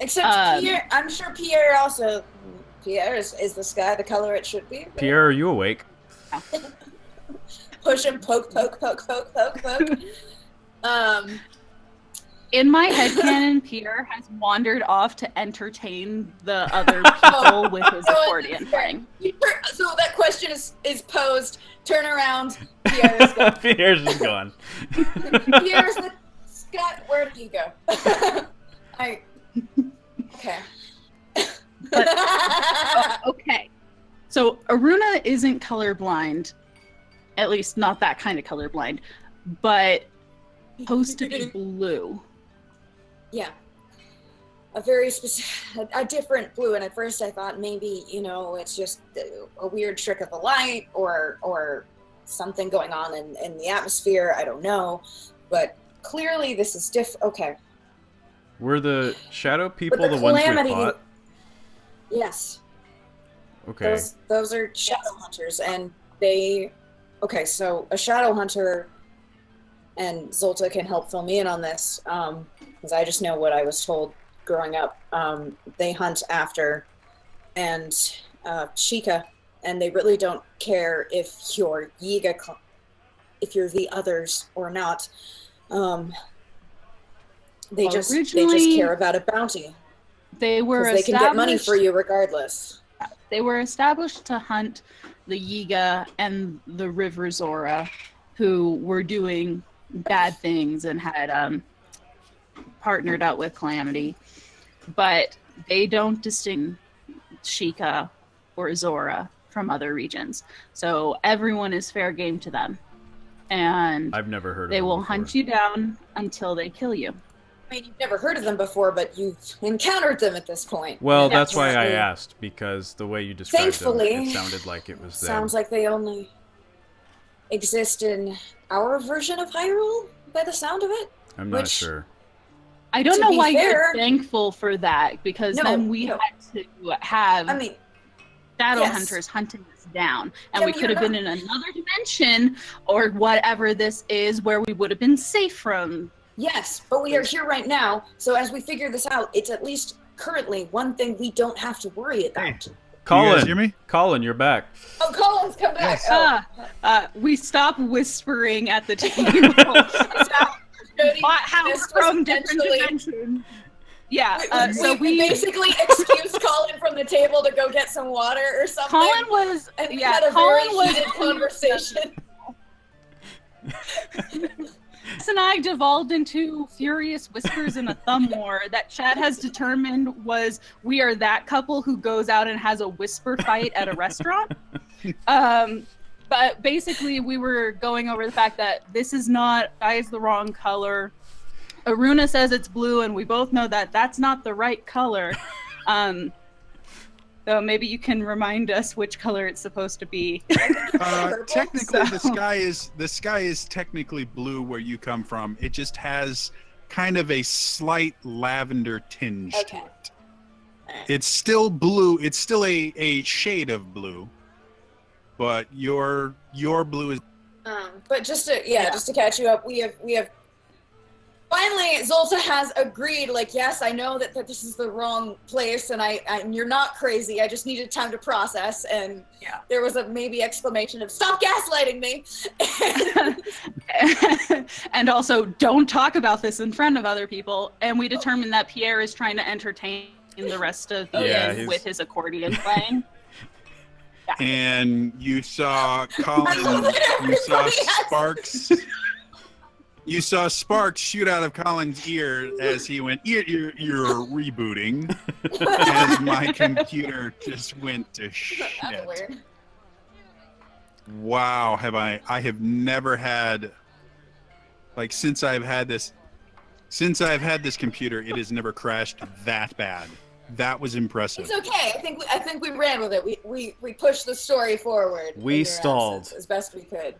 Except Pierre, I'm sure Pierre also. Pierre is the sky the color it should be. Right? Pierre, are you awake? Push him, poke. In my headcanon, Pierre has wandered off to entertain the other people with his accordion playing. So that question is posed. Turn around. Pierre is gone. Pierre's just gone. Pierre's the Scott. Where did he go? Okay. Okay. So Aruna isn't colorblind, at least not that kind of colorblind, but supposed to be blue. Yeah. A very specific, a different blue. And at first I thought maybe, it's just a weird trick of the light or something going on in the atmosphere. I don't know. But clearly this is okay. Were the shadow people the ones we fought? Yes. Okay. Those are shadow hunters, and they... Okay, so a shadow hunter, and Zolta can help fill me in on this, because I just know what I was told growing up. They hunt after and Sheikah, and they really don't care if you're Yiga, if you're the others or not. They just care about a bounty. They can get money for you regardless. They were established to hunt the Yiga and the River Zora, who were doing bad things and had partnered out with Calamity. But they don't distinguish Sheikah or Zora from other regions. So everyone is fair game to them. And I've never heard of they them will before. hunt you down until they kill you. I mean, you've never heard of them before, but you've encountered them at this point. Well, that's why I asked, because the way you described them, it sounded like it was them. Sounds like they only exist in our version of Hyrule, by the sound of it. I'm not sure. I don't know why you're thankful for that, because then we had to have shadow hunters hunting us down, and we could have been in another dimension or whatever this is, where we would have been safe from. Yes, but we are here right now, so as we figure this out, it's at least currently one thing we don't have to worry about. Hey, Colin, you guys hear me? Colin, you're back. Oh, Colin's come back. Yes. We stop whispering at the table. How from different dimensions. Yeah, so we basically excused Colin from the table to go get some water or something. Colin was, and we had a very heated conversation. And I devolved into furious whispers in a thumb war that Chad has determined we are that couple who goes out and has a whisper fight at a restaurant. But basically we were going over the fact that this is the wrong color. Aruna says it's blue, and we both know that that's not the right color. So maybe you can remind us which color it's supposed to be. Technically, the sky is technically blue where you come from. It just has kind of a slight lavender tinge to it. It's still blue. It's still a shade of blue, but your blue is. But just to catch you up, we have. Finally, Zolta has agreed, yes, I know that this is the wrong place, and you're not crazy. I just needed time to process, and there was a maybe exclamation of, stop gaslighting me! And also, don't talk about this in front of other people, and we determined that Pierre is trying to entertain the rest of the with his accordion playing. Yeah. And you saw Colin, you saw Sparks... You saw sparks shoot out of Colin's ear as he went, you're rebooting, as my computer just went to shit. That's weird. Wow, I have never had, since I've had this computer, it has never crashed that bad. That was impressive. It's okay. I think we ran with it. We pushed the story forward. We stalled as best we could.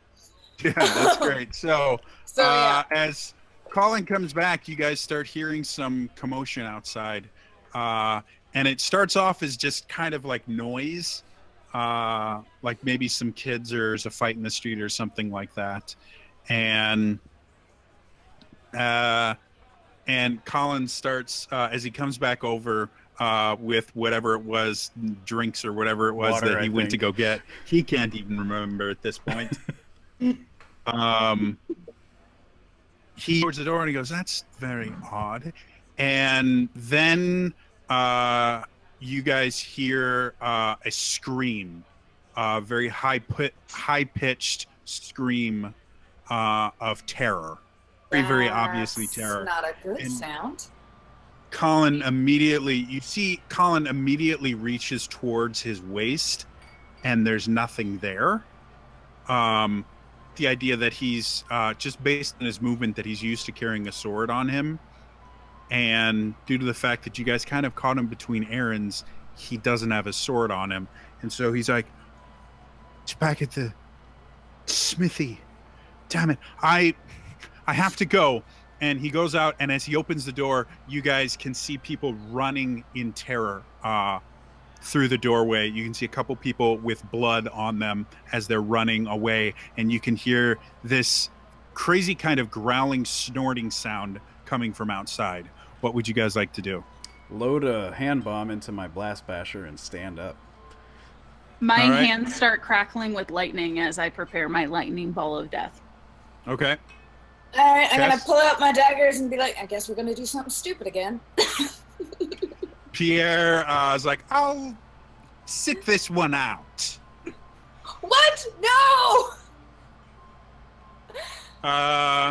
Yeah, that's great. So as Colin comes back, you guys start hearing some commotion outside. And it starts off as just kind of like noise, like maybe some kids or there's a fight in the street or something like that. And and Colin starts as he comes back over with whatever it was, drinks or whatever it was Water, that he went to go get. He can't even remember at this point. He towards the door and he goes, "That's very odd." And then you guys hear a scream, a very high-pitched scream of terror. Very obviously terror. Not a good sound. Colin immediately reaches towards his waist, and there's nothing there. The idea that he's just based on his movement that he's used to carrying a sword on him, and due to the fact that you guys kind of caught him between errands, he doesn't have a sword on him, and so he's like, "It's back at the smithy. Damn it, I have to go." And he goes out, and as he opens the door, you guys can see people running in terror through the doorway. You can see a couple people with blood on them as they're running away, and you can hear this crazy kind of growling, snorting sound coming from outside. What would you guys like to do? Load a hand bomb into my blast basher and stand up. My hands start crackling with lightning as I prepare my lightning ball of death. Okay. All right, I'm gonna pull out my daggers and be like, I guess we're gonna do something stupid again. Pierre is like, "I'll sit this one out." What? No!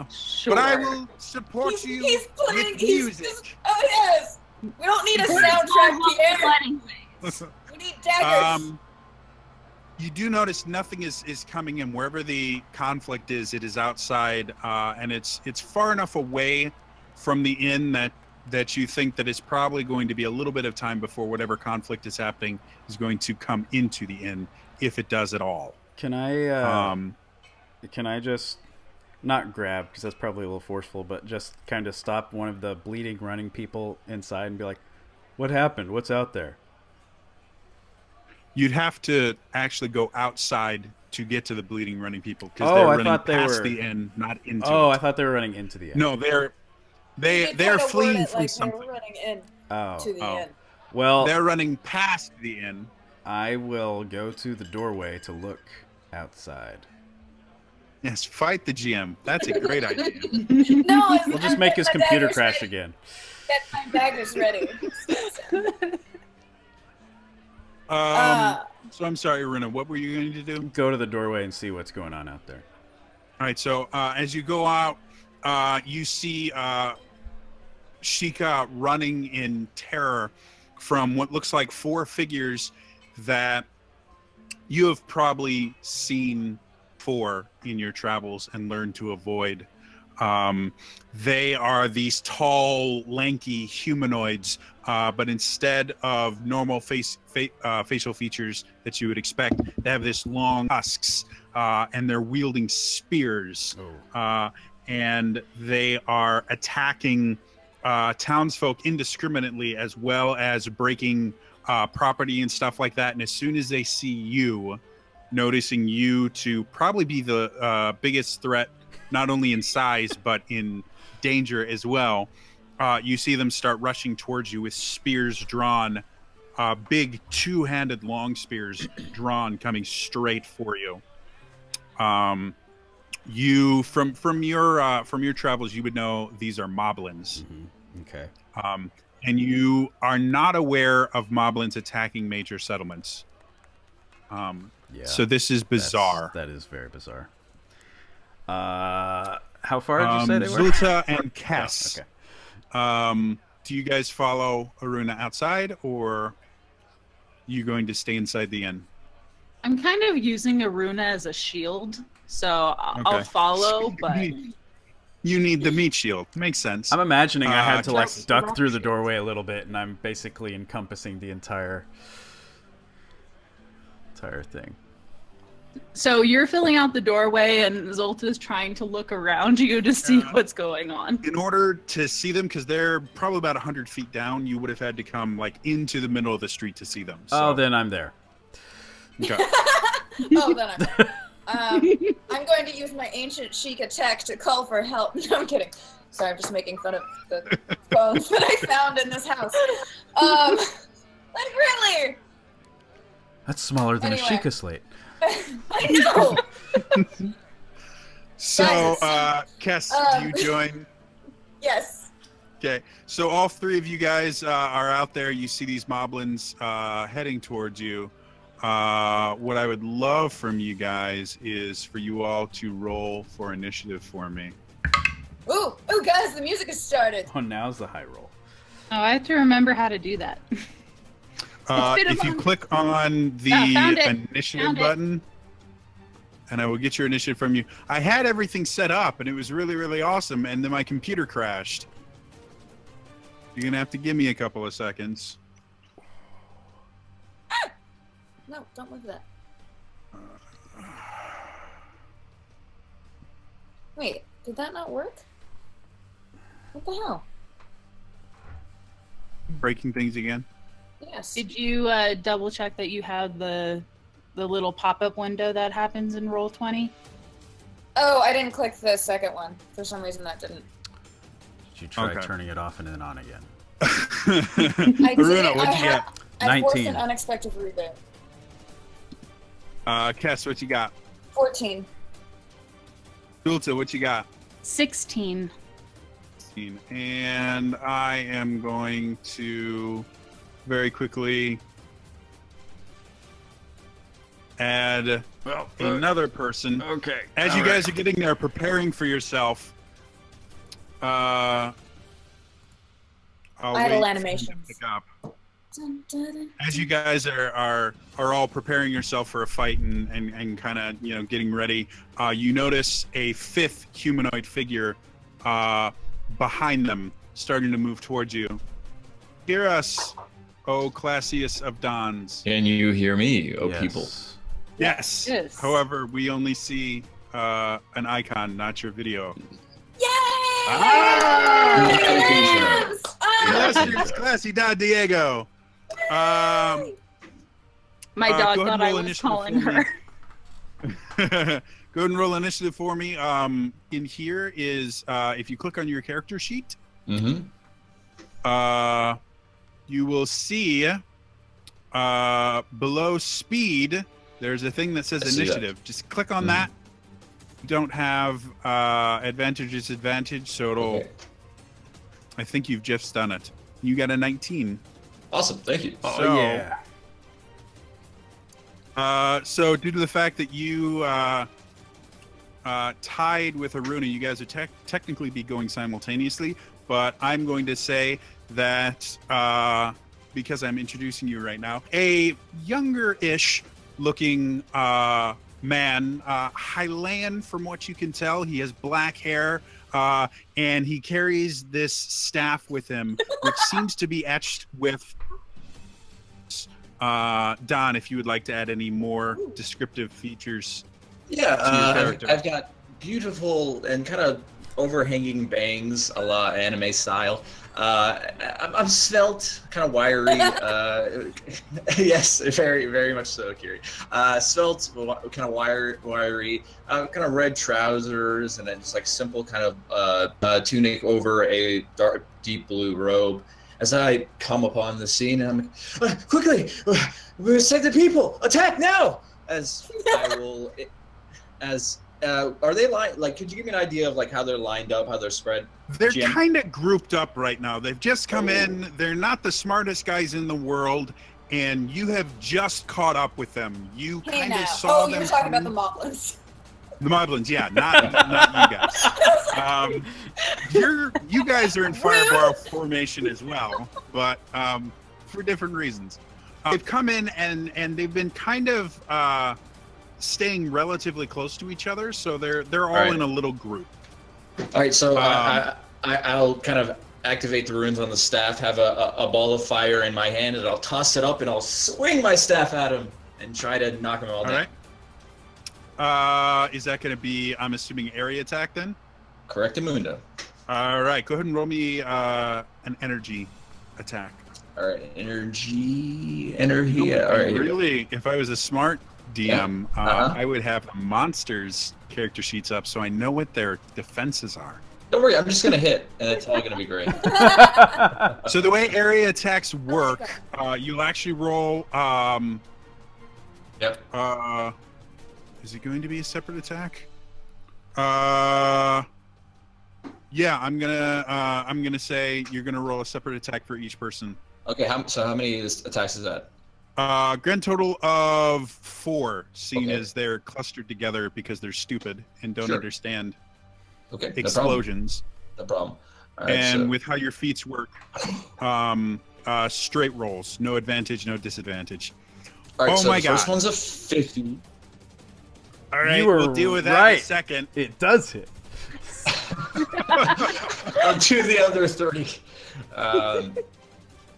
Sure. But I will support you with music. Oh yes! We don't need a soundtrack, Pierre. We need daggers. You do notice nothing is coming in. Wherever the conflict is, it is outside, and it's far enough away from the inn that you think that it's probably going to be a little bit of time before whatever conflict is happening is going to come into the inn, if it does at all. Can I just not grab, because that's probably a little forceful, but just kind of stop one of the bleeding, running people inside and be like, "What happened? What's out there?" You'd have to actually go outside to get to the bleeding, running people, because they're running past the inn, not into it. I thought they were running into the inn. No, they're fleeing from something. They're running in to the inn. Well, they're running past the inn. I will go to the doorway to look outside. Yes, fight the GM. That's a great idea. No, we'll just make his computer crash again. Get my daggers ready. So I'm sorry, Aruna, what were you going to do? Go to the doorway and see what's going on out there. All right, so as you go out, you see Sheikah running in terror from what looks like 4 figures that you have probably seen before in your travels and learned to avoid. They are these tall, lanky humanoids, but instead of normal facial features that you would expect, they have this long tusks, and they're wielding spears. And they are attacking townsfolk indiscriminately, as well as breaking property and stuff like that. And as soon as they see you, noticing you to probably be the biggest threat, not only in size, but in danger as well, you see them start rushing towards you with spears drawn, big 2-handed long spears drawn, coming straight for you. You from your travels, you would know these are moblins. Okay. And you are not aware of moblins attacking major settlements. Yeah. So this is bizarre. That is very bizarre. How far did you say they were? Zulta and Kess. Oh, okay. Do you guys follow Aruna outside, or you going to stay inside the inn? I'm kind of using Aruna as a shield, so I'll follow, but... You need the meat shield. Makes sense. I'm imagining I had to like duck through the doorway a little bit, and I'm basically encompassing the entire thing. So you're filling out the doorway, and Zolta's trying to look around you to see what's going on. In order to see them, because they're probably about 100 feet down, you would have had to come like into the middle of the street to see them. So. Oh, then I'm there. Okay. Oh, then I'm there. I'm going to use my ancient Sheikah tech to call for help. No, I'm kidding. Sorry, I'm just making fun of the phones that I found in this house. Like really? That's smaller than Anyway. a Sheikah slate. I know. So, Kess, do you join? Yes. Okay, so all three of you guys are out there. You see these moblins heading towards you. What I would love from you guys is for you all to roll for initiative for me. Ooh, guys, the music has started. Oh, now's the high roll. Oh, I have to remember how to do that. If you click on the initiative button, and I will get your initiative from you. I had everything set up, and it was really, really awesome, and then my computer crashed. You're going to have to give me a couple of seconds. Ah! No, don't move that. Wait, did that not work? What the hell? Breaking things again? Yes. Did you double check that you have the little pop-up window that happens in Roll20? Oh, I didn't click the second one. For some reason that didn't. Did you try turning it off and then on again? I Aruna, what'd you get? I forced 19. an unexpected reboot. Kess, what you got? 14. Dulta, what you got? 16. And I am going to very quickly add another person. Okay. As you guys are getting there, preparing for yourself, I'll Idle wait animations. for you to pick up. Dun, dun, dun. As you guys are all preparing yourself for a fight and kind of getting ready, you notice a fifth humanoid figure behind them, starting to move towards you. Hear us, O classiest of dons. Can you hear me, oh people? Yes. Yes. However, we only see an icon, not your video. Yay! Ah! Yes! Illustrious classy Don Diego. My dog go ahead and thought I roll was initiative calling for her. Go ahead and roll initiative for me. In here is if you click on your character sheet, Mm-hmm. You will see below speed, there's a thing that says I see initiative. Just click on that. You don't have advantage, disadvantage, so it'll. Okay. I think you've just done it. You got a 19. Awesome, thank you. Oh, So- yeah. So due to the fact that you tied with Aruna, you guys are technically be going simultaneously, but I'm going to say that because I'm introducing you right now, a younger-ish looking man, Hylan from what you can tell. He has black hair, and he carries this staff with him, which seems to be etched with Don, if you would like to add any more descriptive features. Yeah, I've got beautiful and kind of overhanging bangs, a la anime style. I'm svelte, kind of wiry. Yes, very, very much so, Kiri. Svelte, kind of wiry, kind of red trousers, and then just like simple kind of tunic over a dark, deep blue robe. As I come upon the scene, and I'm quickly, we're save the people, attack now! As I will, are they like? Could you give me an idea of like how they're lined up, how they're spread? They're Jim? kind of grouped up right now. They've just come in. They're not the smartest guys in the world, and you have just caught up with them. You Hey kind of now. saw Oh, them. you're talking about come- the Moblins. The Moblins, yeah, not you guys. You guys are in fireball formation as well, but for different reasons. They've come in and they've been kind of staying relatively close to each other, so they're all Right. in a little group. All right, so I'll kind of activate the runes on the staff, have a ball of fire in my hand, and I'll toss it up and I'll swing my staff at him and try to knock him all All down. right. Is that going to be, I'm assuming, area attack then? Correctamundo. All right, go ahead and roll me an energy attack. All right, energy. Yeah, all right. Really, if I was a smart DM, Uh-huh. I would have the monsters' character sheets up so I know what their defenses are. Don't worry, I'm just gonna hit, and it's all gonna be great. So the way area attacks work, you'll actually roll. Yep. Is it going to be a separate attack? Yeah, I'm gonna say you're gonna roll a separate attack for each person. Okay. So how many attacks is that? Grand total of 4, seeing Okay. as they're clustered together because they're stupid and don't understand explosions. No problem. All right, And so... with how your feats work, straight rolls, no advantage, no disadvantage. All right, oh so my the god! first one's a 50. All right, you were we'll deal with that in a second. It does hit. I'll do the other 30.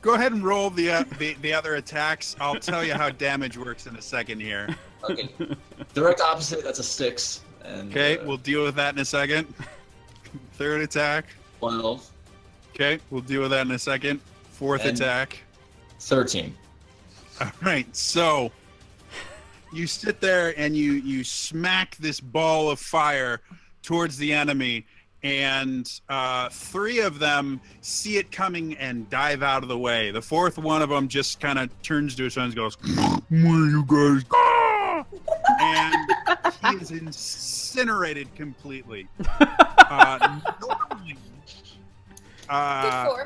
Go ahead and roll the other attacks. I'll tell you how damage works in a second here. Okay. Direct opposite. That's a 6. And, Okay, we'll deal with that in a second. Third attack. 12. Okay, we'll deal with that in a second. Fourth And attack. 13. All right, so you sit there and you smack this ball of fire towards the enemy, and 3 of them see it coming and dive out of the way. The 4th one of them just kind of turns to his friends and goes, "Where are you guys?" And he is incinerated completely. Normally,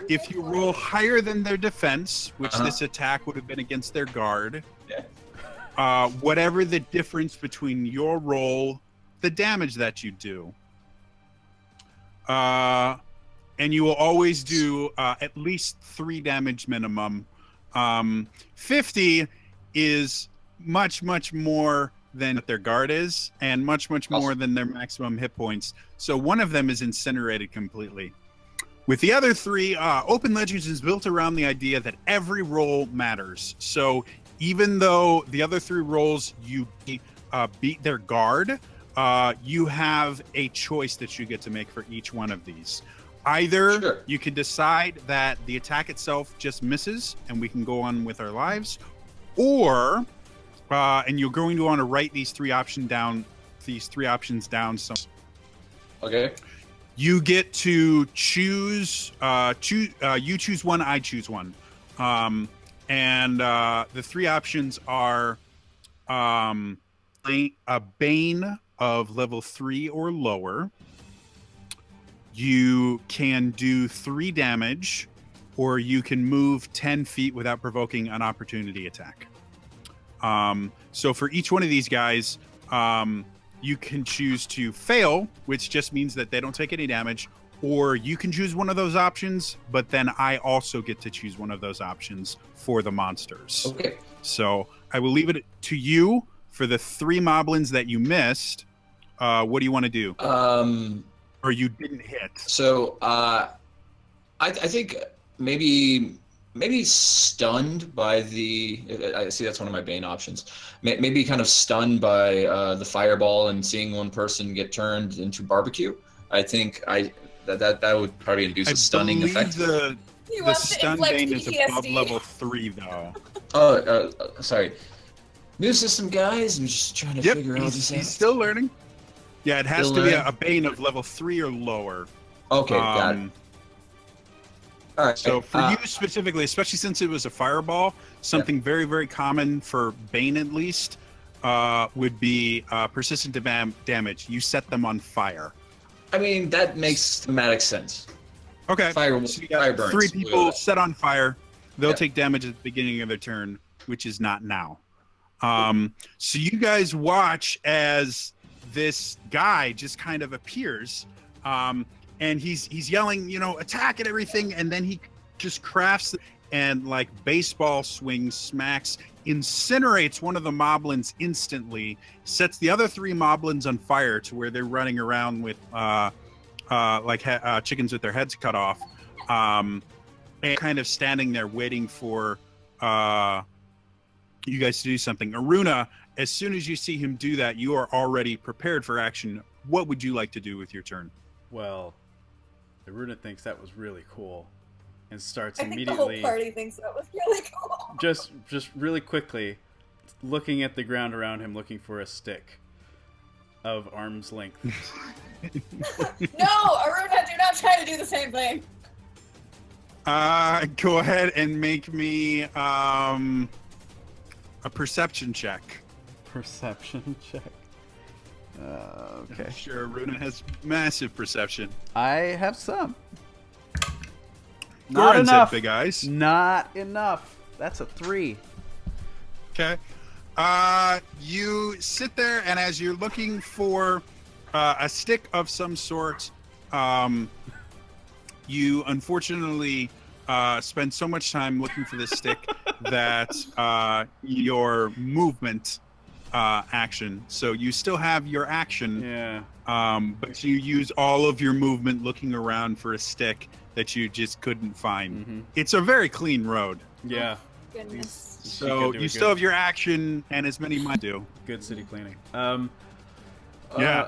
if you roll higher than their defense, which this attack would have been against their guard, whatever the difference between your roll, the damage that you do. And you will always do at least 3 damage minimum. 50 is much more than what their guard is, and much more than their maximum hit points. So one of them is incinerated completely. With the other 3, Open Legends is built around the idea that every roll matters. So even though the other 3 rolls you beat their guard, you have a choice that you get to make for each one of these. Either you can decide that the attack itself just misses and we can go on with our lives, or and you're going to want to write these 3 options down. So Okay. you get to choose. You choose one. I choose one. And the 3 options are a Bane of level 3 or lower. You can do 3 damage, or you can move 10 feet without provoking an opportunity attack. So for each one of these guys, you can choose to fail, which just means that they don't take any damage, or you can choose one of those options, but then I also get to choose one of those options for the monsters. Okay. So I will leave it to you for the 3 moblins that you missed. What do you want to do? Or you didn't hit? So I think maybe stunned by the. I see that's one of my Bane options. Maybe kind of stunned by the fireball and seeing one person get turned into barbecue. I think that would probably induce a stunning effect. The stun Bane is above level 3 though. Oh, sorry. New system, guys. I'm just trying to figure out this out. He's still learning. Yeah, it has to be a Bane of level 3 or lower. Okay, got it. All right. So for you specifically, especially since it was a fireball, something very common for Bane at least would be persistent damage. You set them on fire. I mean, that makes thematic sense. Okay. Fire, so you got fire burns. 3 people set on fire. They'll take damage at the beginning of their turn, which is not now. So you guys watch as this guy just kind of appears, and he's yelling, attack and everything, and then he just crafts and like baseball swing smacks, incinerates one of the moblins instantly, sets the other 3 moblins on fire to where they're running around with chickens with their heads cut off, and kind of standing there waiting for you guys to do something. Aruna, as soon as you see him do that, you are already prepared for action. What would you like to do with your turn? Well, Aruna thinks that was really cool and starts I think immediately. the whole party thinks that was really cool. Just really quickly looking at the ground around him, looking for a stick of arm's length, Aruna, do not try to do the same thing. Go ahead and make me a perception check. Perception check. Okay. Sure, Runa has massive perception. I have some. Not Not enough. Big eyes. Not enough. That's a 3. Okay. You sit there, and as you're looking for a stick of some sort, you unfortunately spend so much time looking for this stick that your movement action. So you still have your action, Yeah. but you use all of your movement looking around for a stick that you just couldn't find. Mm-hmm. It's a very clean road. Yeah. Goodness. So you still have your action and as many might do. Good city cleaning. Yeah.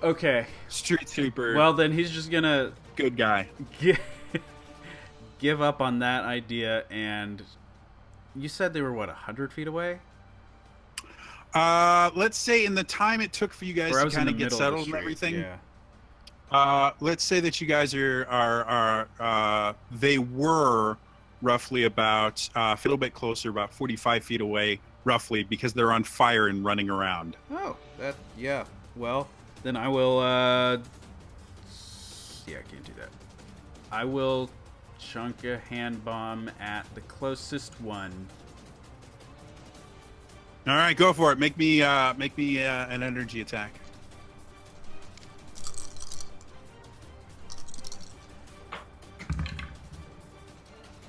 Okay. Street sweeper. Well, then he's just gonna good guy. give up on that idea. And you said they were what, 100 feet away? Let's say in the time it took for you guys Or I to was in kind the of get middle settled the and everything. Yeah. Let's say that you guys are they were roughly about a little bit closer, about 45 feet away, roughly, because they're on fire and running around. Oh, yeah. Well, then I will, yeah, I can't do that. I will chunk a hand bomb at the closest one. All right, go for it. Make me an energy attack.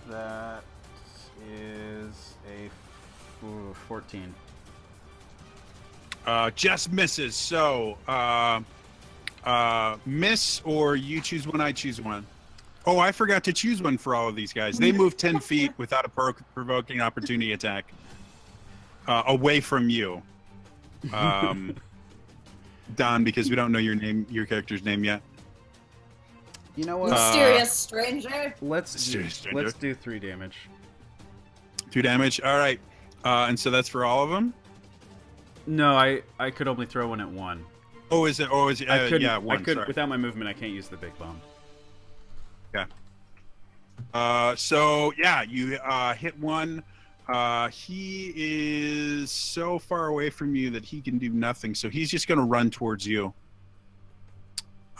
That is a 14. Just misses. So, miss, or you choose one, I choose one. Oh, I forgot to choose one for all of these guys. They move 10 feet without a provoking opportunity attack away from you. Don, because we don't know your character's name yet. You know what? Mysterious stranger. Let's do 3 damage. 2 damage. All right. And so that's for all of them. No, I could only throw one at 1. Oh, is it? Oh, is it? Yeah, one. I could sorry. without my movement. I can't use the big bomb. Yeah. So yeah, you hit one. He is so far away from you that he can do nothing. So he's just going to run towards you.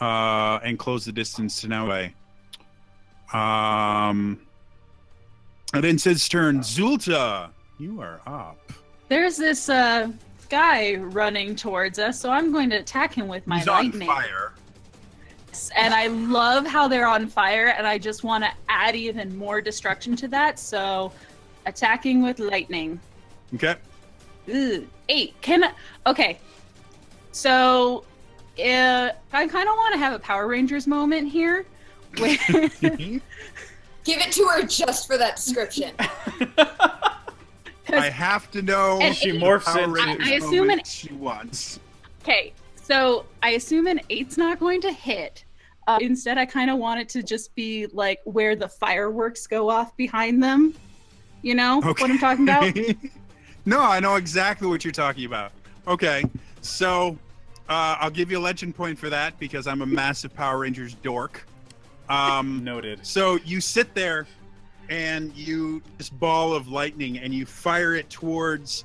And close the distance to now away. And then Sid's turn. Zulta, you are up. There's this guy running towards us, so I'm going to attack him with my He's lightning. on fire. And I love how they're on fire, and I just want to add even more destruction to that. So, attacking with lightning. Okay. Ooh, 8. Okay. So, I kind of want to have a Power Rangers moment here. Give it to her just for that description. I have to know. And she morphs into. I assume she wants. Okay, so I assume an 8's not going to hit. Instead, I kind of want it to just be like where the fireworks go off behind them. You know what I'm talking about? No, I know exactly what you're talking about. Okay, so I'll give you a legend point for that because I'm a massive Power Rangers dork. Noted. So you sit there and this ball of lightning and you fire it towards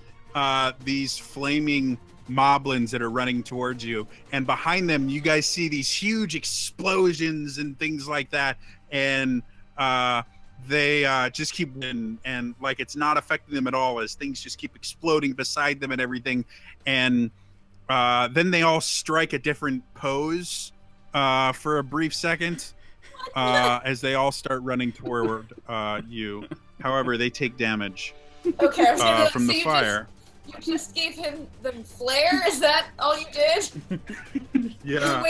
these flaming moblins that are running towards you, and behind them you guys see these huge explosions and things like that, and they just keep and like it's not affecting them at all as things just keep exploding beside them and everything, and then they all strike a different pose for a brief second as they all start running toward you. However, they take damage from the fire. You just gave him the flare? Is that all you did? Yeah.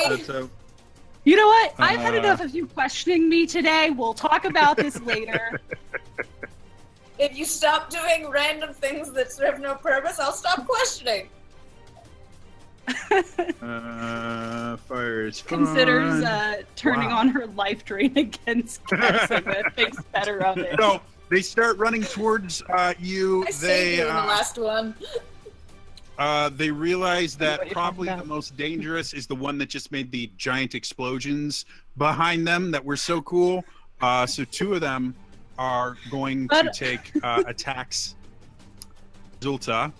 You know what? I've had enough of you questioning me today. We'll talk about this later. If you stop doing random things that serve no purpose, I'll stop questioning. Fire is Considers turning on her life drain against Cassie, but thinks better of it. So they start running towards you. I saved you in the last one. they realize that probably the most dangerous is the one that just made the giant explosions behind them that were so cool. So 2 of them are going to take attacks. Zulta.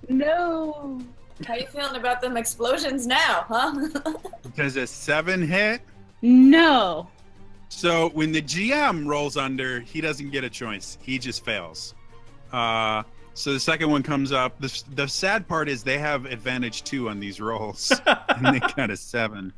No. How you feeling about them explosions now, huh? Does a 7 hit? No. So when the GM rolls under, he doesn't get a choice. He just fails. So the second one comes up. The sad part is they have advantage 2 on these rolls, and they got a 7.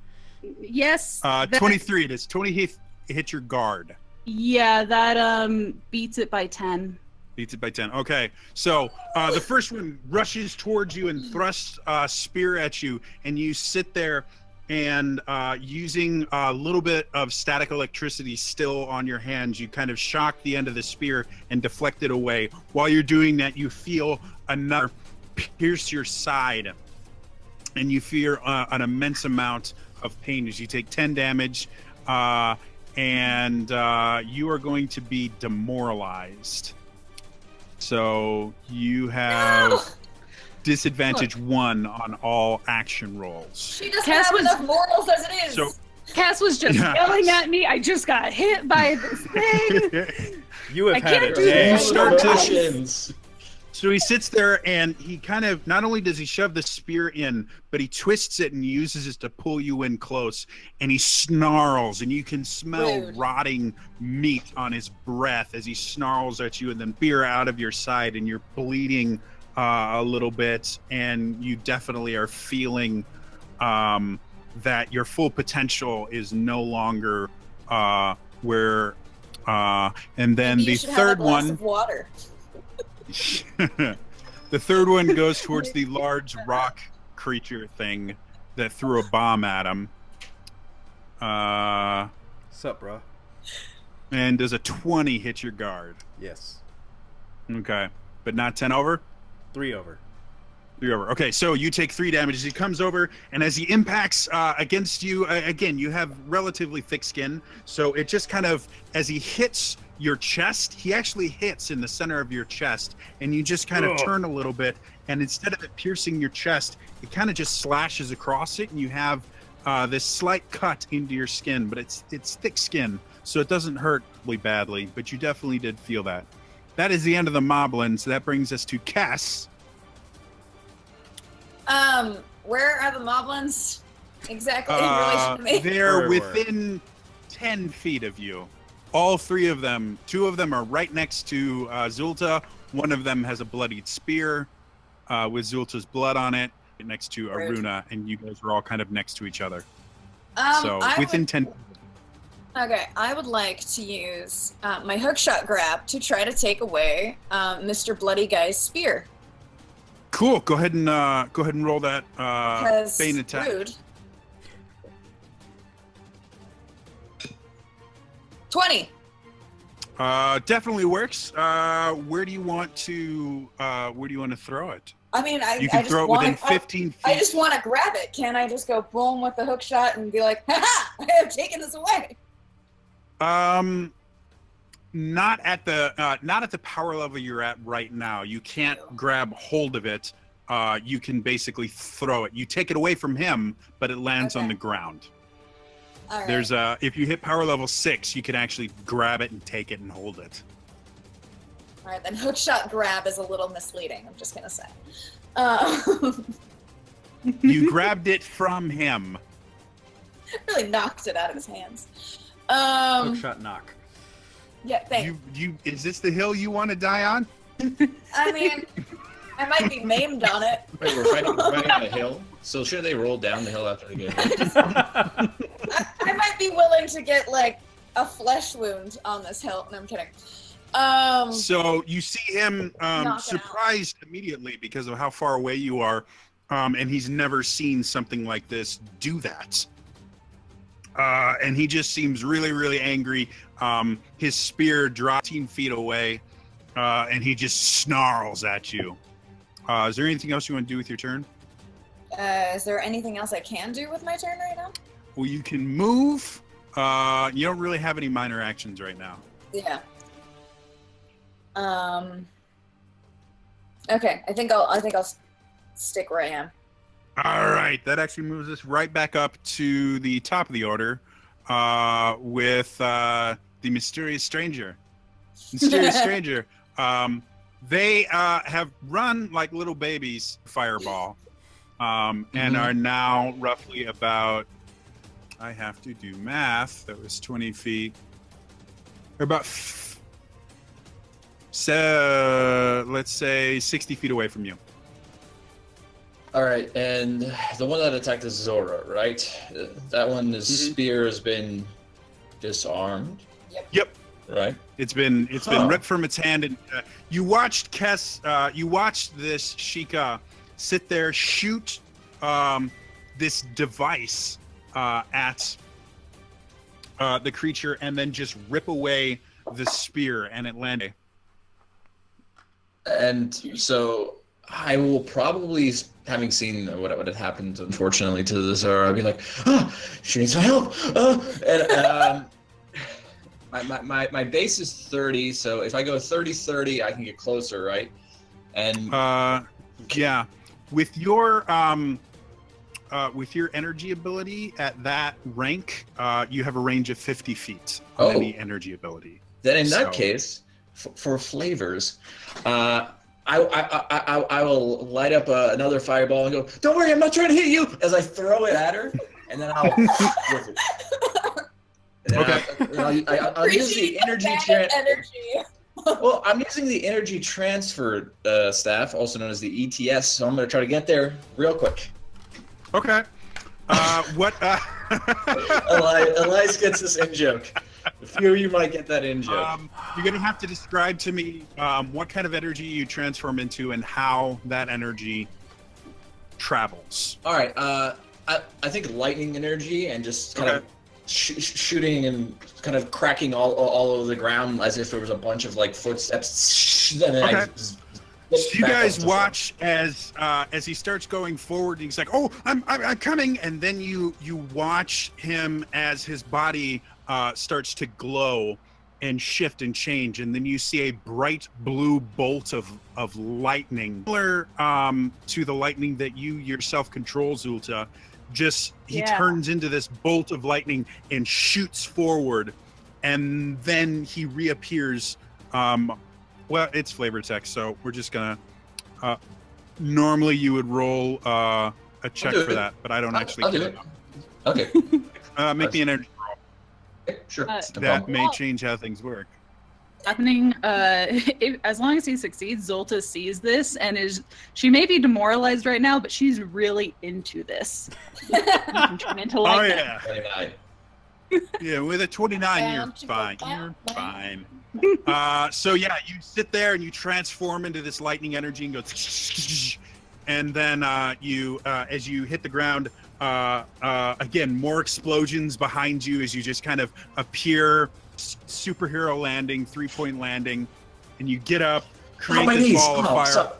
Yes. 23. Does 20 hit your guard? Yeah, that beats it by 10. Beats it by 10. Okay, so the first one rushes towards you and thrusts a spear at you, and you sit there and using a little bit of static electricity still on your hands, you kind of shock the end of the spear and deflect it away. While you're doing that, you feel another pierce your side, and you feel an immense amount of pain as you take 10 damage, and you are going to be demoralized. So you have disadvantage 1 on all action rolls. She doesn't have enough morals as it is. So Cass was just yelling at me. I just got hit by this thing. You have had a day. day. So he sits there and he kind of, not only does he shove the spear in, but he twists it and uses it to pull you in close. And he snarls, and you can smell rotting meat on his breath as he snarls at you, and then spear out of your side, and you're bleeding a little bit, and you definitely are feeling that your full potential is no longer where. And then Maybe the you should third have a glass one. of water. The third one goes towards the large rock creature thing that threw a bomb at him. Sup, bro? And does a 20 hit your guard? Yes. Okay, but not 10 over? 3 over. 3 over. Okay, so you take 3 damage as he comes over, and as he impacts against you, again, you have relatively thick skin, so it just kind of, as he hits your chest, he actually hits in the center of your chest, and you just kind of turn a little bit, and instead of it piercing your chest, it kind of just slashes across it, and you have this slight cut into your skin, but it's thick skin, so it doesn't hurt really badly, but you definitely did feel that. That is the end of the moblin, so that brings us to Cass. Where are the moblins exactly in relation to me? They're within 10 feet of you. All 3 of them, 2 of them are right next to Zulta. One of them has a bloodied spear with Zulta's blood on it next to Aruna, and you guys are all kind of next to each other. So within 10. Okay, I would like to use my hookshot grab to try to take away Mr. Bloody Guy's spear. Cool. Go ahead and roll that Bane attack. Rude. 20. Definitely works. Where do you want to throw it? I mean, you can throw it within 15 feet. I just want to grab it. Can I just go boom with the hook shot and be like, "Ha-ha! I have taken this away"? Not at the power level you're at right now. You can't grab hold of it. You can basically throw it. You take it away from him, but it lands on the ground. All right. There's if you hit power level 6, you can actually grab it and take it and hold it. All right, then hookshot grab is a little misleading. I'm just gonna say. You grabbed it from him. Really knocked it out of his hands. Hookshot knock. Yeah, thanks. Is this the hill you want to die on? I mean, I might be maimed on it. Wait, we're fighting on a hill? So should they roll down the hill after they get hit? I might be willing to get, like, a flesh wound on this hill. No, I'm kidding. So you see him surprised immediately because of how far away you are, and he's never seen something like this do that. And he just seems really, really angry. His spear drops 15 feet away, and he just snarls at you. Is there anything else you want to do with your turn? Is there anything else I can do with my turn right now? Well, you can move. You don't really have any minor actions right now. Yeah. Okay, I think I'll stick where I am. All right, that actually moves us right back up to the top of the order with the mysterious stranger. Mysterious stranger. They have run like little babies, fireball, and are now roughly about. I have to do math. That was 20 feet. They're about, let's say, 60 feet away from you. All right, and the one that attacked is Zora, right? That one, his spear has been disarmed. Yep. Right. It's been ripped from its hand, and you watched you watched this Sheikah sit there, shoot this device at the creature, and then just rip away the spear, and it landed. And so I will probably, having seen what had happened, unfortunately, to the Zora, I'll be like, she needs my help. And my base is 30, so if I go 30-30, I can get closer, right? And yeah, with your energy ability at that rank, you have a range of 50 feet on any energy ability. Then in that case, for flavors, I will light up another fireball and go, "Don't worry, I'm not trying to hit you," as I throw it at her, and then I'll. I'll use the energy. Well, I'm using the energy transfer staff, also known as the ETS. So I'm going to try to get there real quick. Okay. What? Elias gets this in joke. A few of you might get that in joke. You're going to have to describe to me what kind of energy you transform into and how that energy travels. All right. I think lightning energy and just kind of shooting and kind of cracking all over the ground as if there was a bunch of like footsteps. So you guys watch as he starts going forward, and he's like, "Oh, I'm coming!" And then you watch him as his body starts to glow and shift and change, and then you see a bright blue bolt of lightning, similar to the lightning that you yourself control, Zulta. Just he turns into this bolt of lightning and shoots forward, and then he reappears. Well, it's flavor text, so we're just gonna. Normally, you would roll a check for that, but I don't actually. I'll do it. Okay. Make me an energy roll. Okay, sure. That may change how things work. Happening. As long as he succeeds, Zolta sees this and she may be demoralized right now, but she's really into this. You can turn into lightning. Oh yeah. Yeah, with a 29, you're fine. You're fine. So yeah, you sit there and you transform into this lightning energy and go, and then you, as you hit the ground, again, more explosions behind you as you just kind of appear, superhero landing, 3-point landing, and you get up, create this ball of fire.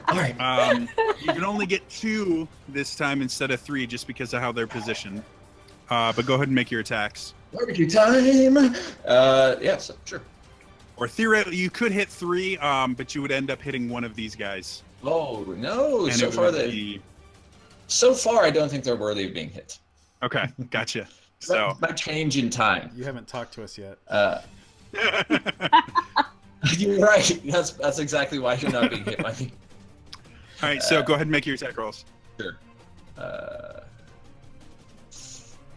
All right. You can only get 2 this time instead of 3, just because of how they're positioned. But go ahead and make your attacks. Barbecue time. Yes, sure. Or theoretically, you could hit 3, but you would end up hitting one of these guys. Oh no! And so far, I don't think they're worthy of being hit. Okay, gotcha. So that change in time. You haven't talked to us yet. You're right. That's exactly why you're not being hit by me. All right, so go ahead and make your attack rolls. Sure.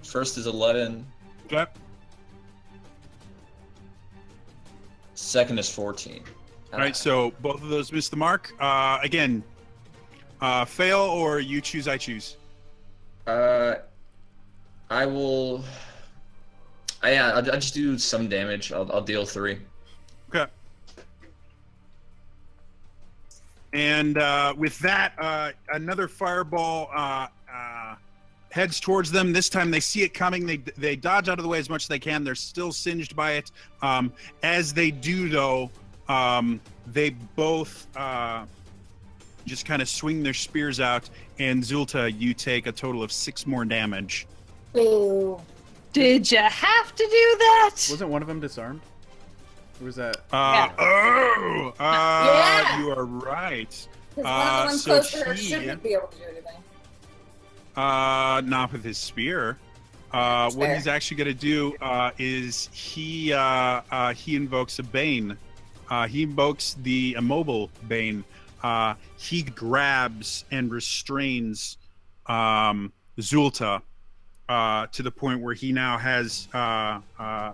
First is 11. Okay. Second is 14. All right, so both of those miss the mark. Again, fail or you choose, I choose. I will. I'll just do some damage. I'll deal 3. Okay. And with that, another fireball heads towards them. This time they see it coming. They dodge out of the way as much as they can. They're still singed by it. As they do, though, they both just kind of swing their spears out. And Zulta, you take a total of 6 more damage. Ooh. Did you have to do that? Wasn't one of them disarmed? Or was that? Yeah. You are right. Because one of the ones So close to her he- shouldn't be able to do anything. Not with his spear. What fair. he's actually going to do is he invokes a bane. He invokes the immobile bane. He grabs and restrains Zulta to the point where he now has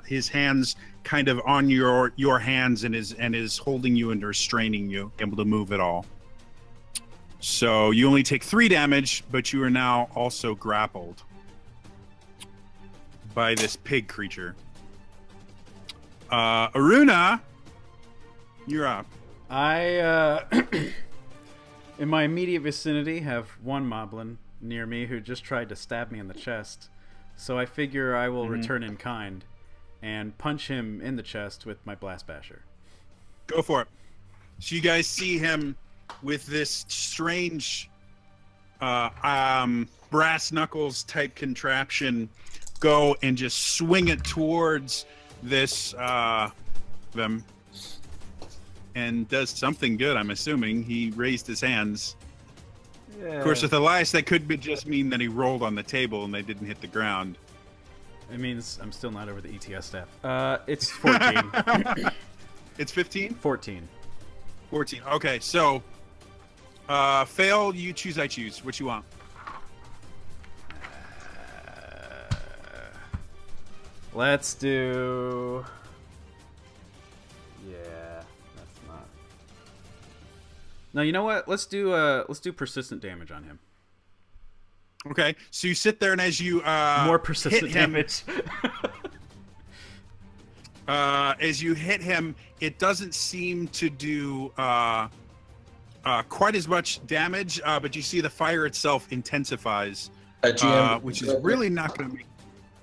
his hands kind of on your hands and is holding you and restraining you, able to move at all. So you only take 3 damage, but you are now also grappled by this pig creature. Aruna, you're up. I, in my immediate vicinity, have one moblin near me who just tried to stab me in the chest. So I figure I will return in kind and punch him in the chest with my blast basher. Go for it. So you guys see him with this strange brass knuckles type contraption go and just swing it towards this them and does something good. I'm assuming he raised his hands. Yeah. Of course, with Elias, that could be just mean that he rolled on the table and they didn't hit the ground. It means I'm still not over the ETS staff. It's 14. It's 15? 14. 14. Okay, so fail, you choose, I choose. What you want? Let's do... Yeah, that's not... No, you know what? Let's do persistent damage on him. Okay, so you sit there and as you more persistent hit him, damage. as you hit him, it doesn't seem to do quite as much damage, but you see the fire itself intensifies, GM, which is really not going to make...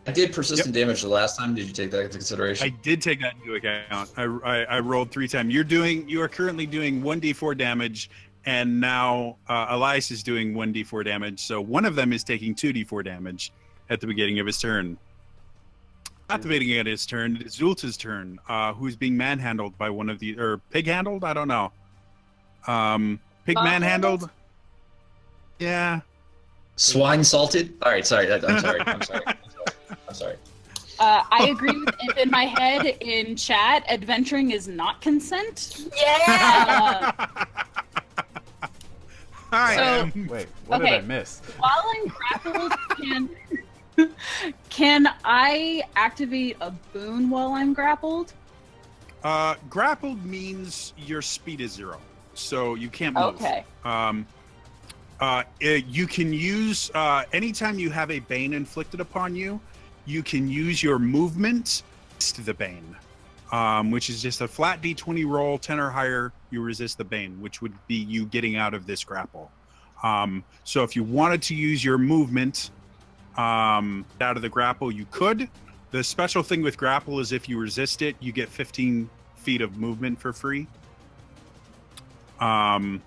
I did persistent damage the last time. Did you take that into consideration? I did take that into account. I rolled 3 times. You are currently doing 1d4 damage, and now Elias is doing 1d4 damage. So one of them is taking 2d4 damage at the beginning of his turn. At the beginning of his turn, it's Zulta's turn, who's being manhandled by one of the... Or pig-handled? I don't know. Pig manhandled? Yeah. Swine salted? All right, sorry. I'm sorry. I'm sorry. I'm sorry. I agree with it in my head in chat. Adventuring is not consent. Yeah. Hi. Wait, what did I miss? While I'm grappled, can I activate a boon while I'm grappled? Grappled means your speed is 0, so you can't move. Okay. You can use anytime you have a bane inflicted upon you, you can use your movement to the bane, which is just a flat d20 roll, 10 or higher. You resist the bane, which would be you getting out of this grapple. So if you wanted to use your movement out of the grapple, you could. The special thing with grapple is if you resist it, you get 15 feet of movement for free. But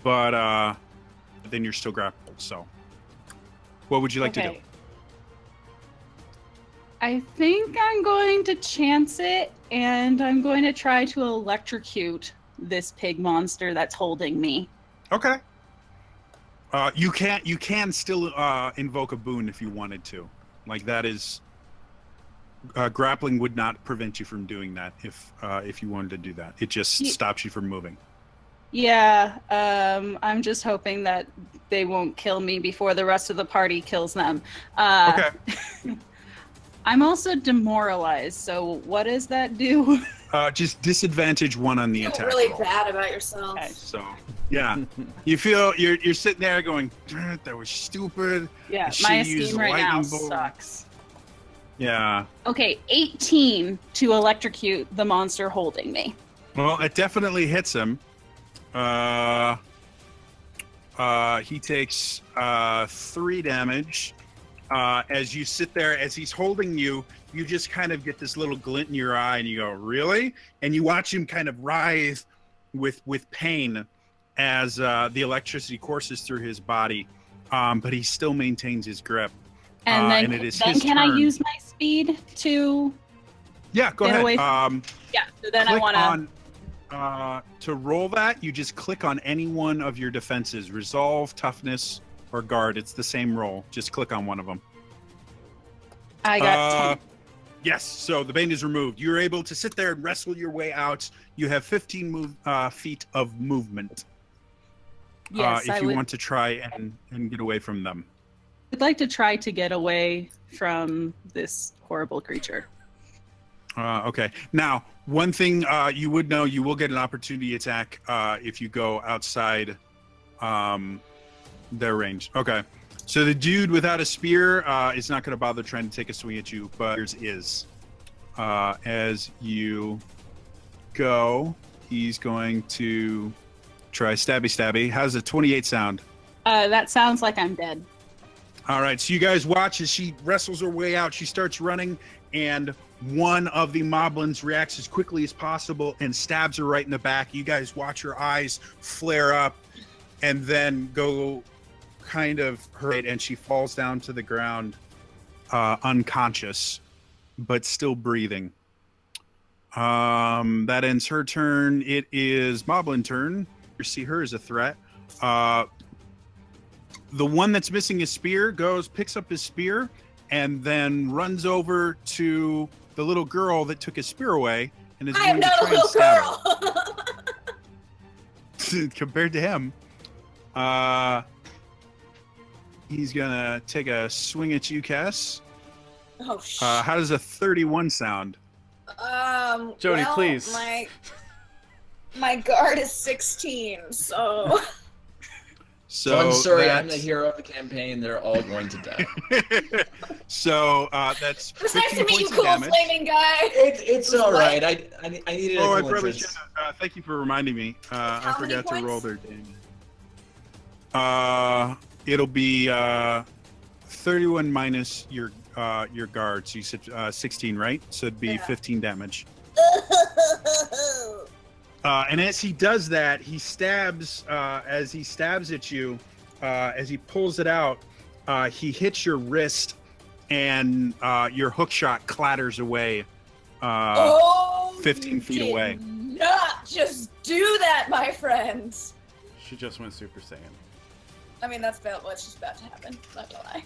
then you're still grappled. So what would you like to do? I think I'm going to chance it, and I'm going to try to electrocute this pig monster that's holding me. Okay. You can still invoke a boon if you wanted to. Like that is grappling would not prevent you from doing that if you wanted to do that. It just stops you from moving. Yeah, I'm just hoping that they won't kill me before the rest of the party kills them. Okay. I'm also demoralized, so what does that do? Just disadvantage 1 on the attack. Feel really roll. bad about yourself. Okay. So, yeah, you feel you're sitting there going, "That was stupid." Yeah, I my should've used esteem the right now lightning bolt." sucks. Yeah. Okay, 18 to electrocute the monster holding me. Well, it definitely hits him. He takes 3 damage. As you sit there, as he's holding you, you just kind of get this little glint in your eye, and you go, "Really?" And you watch him kind of writhe with pain as the electricity courses through his body, but he still maintains his grip. And then, and it is then his can turn. I use my speed to? Yeah, go Get ahead. away yeah. So then I want to. to roll that, you just click on any one of your defenses: resolve, toughness, or guard. It's the same roll. Just click on one of them. I got 10. Yes. So the bane is removed. You're able to sit there and wrestle your way out. You have 15 feet of movement. Yes, if you want to try and get away from them. I'd like to try to get away from this horrible creature. Okay. Now, one thing you would know, you will get an opportunity attack if you go outside their range. Okay. So the dude without a spear is not going to bother trying to take a swing at you, but yours is. As you go, he's going to try stabby. How's a 28 sound? That sounds like I'm dead. All right, so you guys watch as she wrestles her way out. She starts running, and one of the moblins reacts as quickly as possible and stabs her right in the back. You guys watch her eyes flare up and then go kind of hurt, and she falls down to the ground unconscious, but still breathing. That ends her turn. It is Moblin turn. You see her as a threat. The one that's missing his spear picks up his spear, and then runs over to the little girl that took his spear away and is going to try and stab her. Compared to him, he's gonna take a swing at you, Cass. Oh shit. How does a 31 sound? Jodie, please. My guard is 16, so. So I'm sorry, I'm the hero of the campaign. They're all going to die. So that's. It was nice to meet you, cool flaming guy. It's all right. I needed. Oh, I probably should. Thank you for reminding me. I forgot to roll their damage. It'll be 31 minus your guard. So you said 16, right? So it'd be 15 damage. And as he does that, he stabs. As he stabs at you, as he pulls it out, he hits your wrist, and your hook shot clatters away, 15 feet away. Not just do that, my friends. She just went Super Saiyan. I mean, that's about what's just about to happen. Not gonna lie.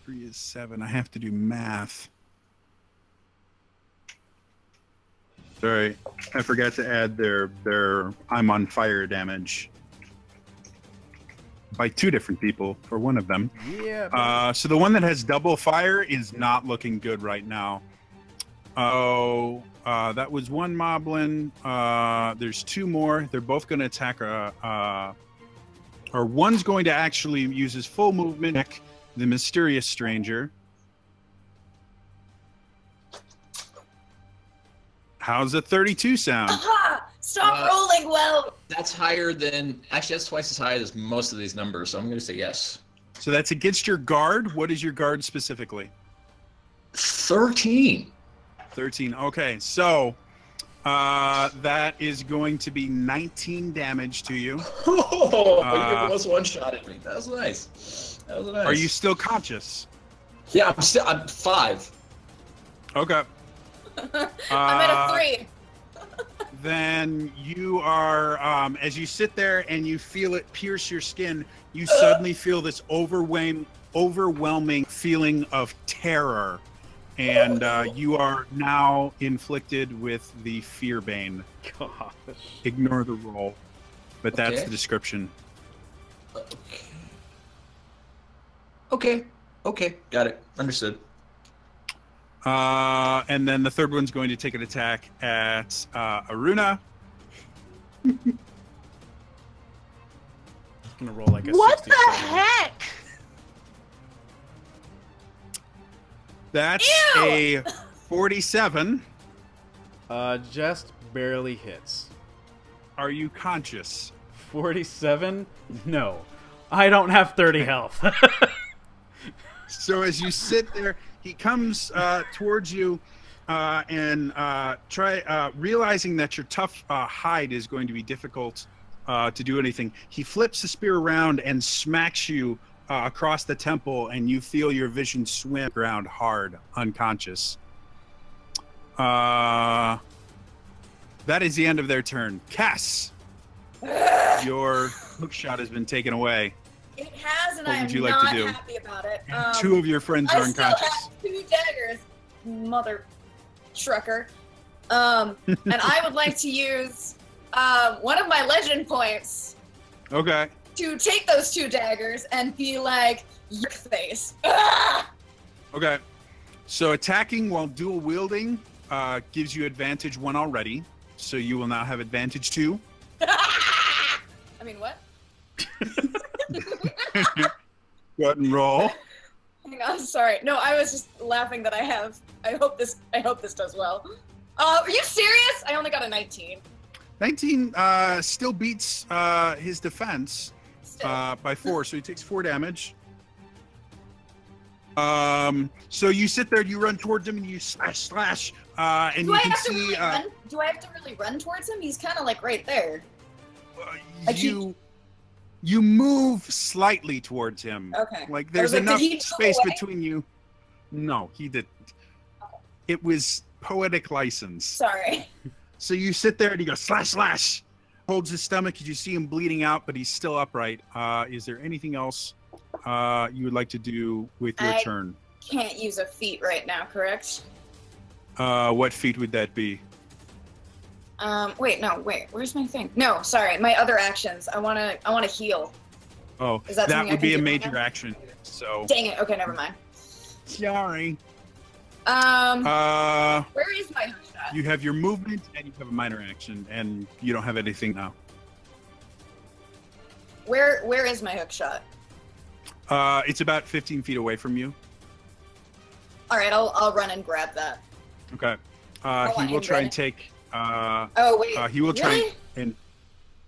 3 is 7. I have to do math. Sorry, I forgot to add their I'm on fire damage by 2 different people for one of them. Yeah. So the one that has double fire is not looking good right now. Oh, that was one moblin. There's 2 more. They're both going to attack. Or one's going to actually use his full movement. The mysterious stranger. How's a 32 sound? Aha! Stop rolling well. That's higher than. Actually, that's twice as high as most of these numbers. So I'm going to say yes. So that's against your guard. What is your guard specifically? 13. 13. Okay, so that is going to be 19 damage to you. Oh, you almost one shot at me. That was nice. That was nice. Are you still conscious? Yeah, I'm 5. Okay. I'm at a 3. Then you are, as you sit there and you feel it pierce your skin, you suddenly feel this overwhelming feeling of terror. And you are now inflicted with the Fear Bane. Gosh. Ignore the roll. But that's the description. Okay. Got it. Understood. And then the third one's going to take an attack at Aruna. He's gonna roll like a What 67. the heck? That's Ew! a 47. Just barely hits. Are you conscious? 47? No. I don't have 30 health. So as you sit there, he comes towards you and realizing that your tough hide is going to be difficult to do anything. He flips the spear around and smacks you across the temple, and you feel your vision swim around hard, unconscious. That is the end of their turn. Cass, your hook shot has been taken away. It has, and What I would am you like not to do? happy about it. Two of your friends are unconscious. I still have 2 daggers, mother trucker. And I would like to use one of my legend points. Okay. To take those 2 daggers and be like, your face. Ah! Okay. So attacking while dual wielding gives you advantage 1 already. So you will now have advantage 2. I mean, what? Go ahead and roll. Hang on, sorry. No, I was just laughing that I have. I hope this does well. Are you serious? I only got a 19. 19 still beats his defense by 4, so he takes 4 damage. So you sit there, you run towards him, and you slash, and you can see. Do I have to really run towards him? He's kind of like right there. You move slightly towards him. Okay. Like there's enough space between you. No, he didn't. Okay. It was poetic license. Sorry. So you sit there and you go slash, holds his stomach. You see him bleeding out, but he's still upright. Is there anything else you would like to do with your turn? Can't use a feat right now, correct? What feat would that be? Wait, where's my thing? No, sorry, my other actions. I wanna heal. Oh, that would be a major action. So. Dang it. Okay, never mind. Sorry. Where is my hook shot? You have your movement and you have a minor action, and you don't have anything now. Where is my hook shot? It's about 15 feet away from you. All right, I'll run and grab that. Okay. He will try and take. Oh wait. He will try and.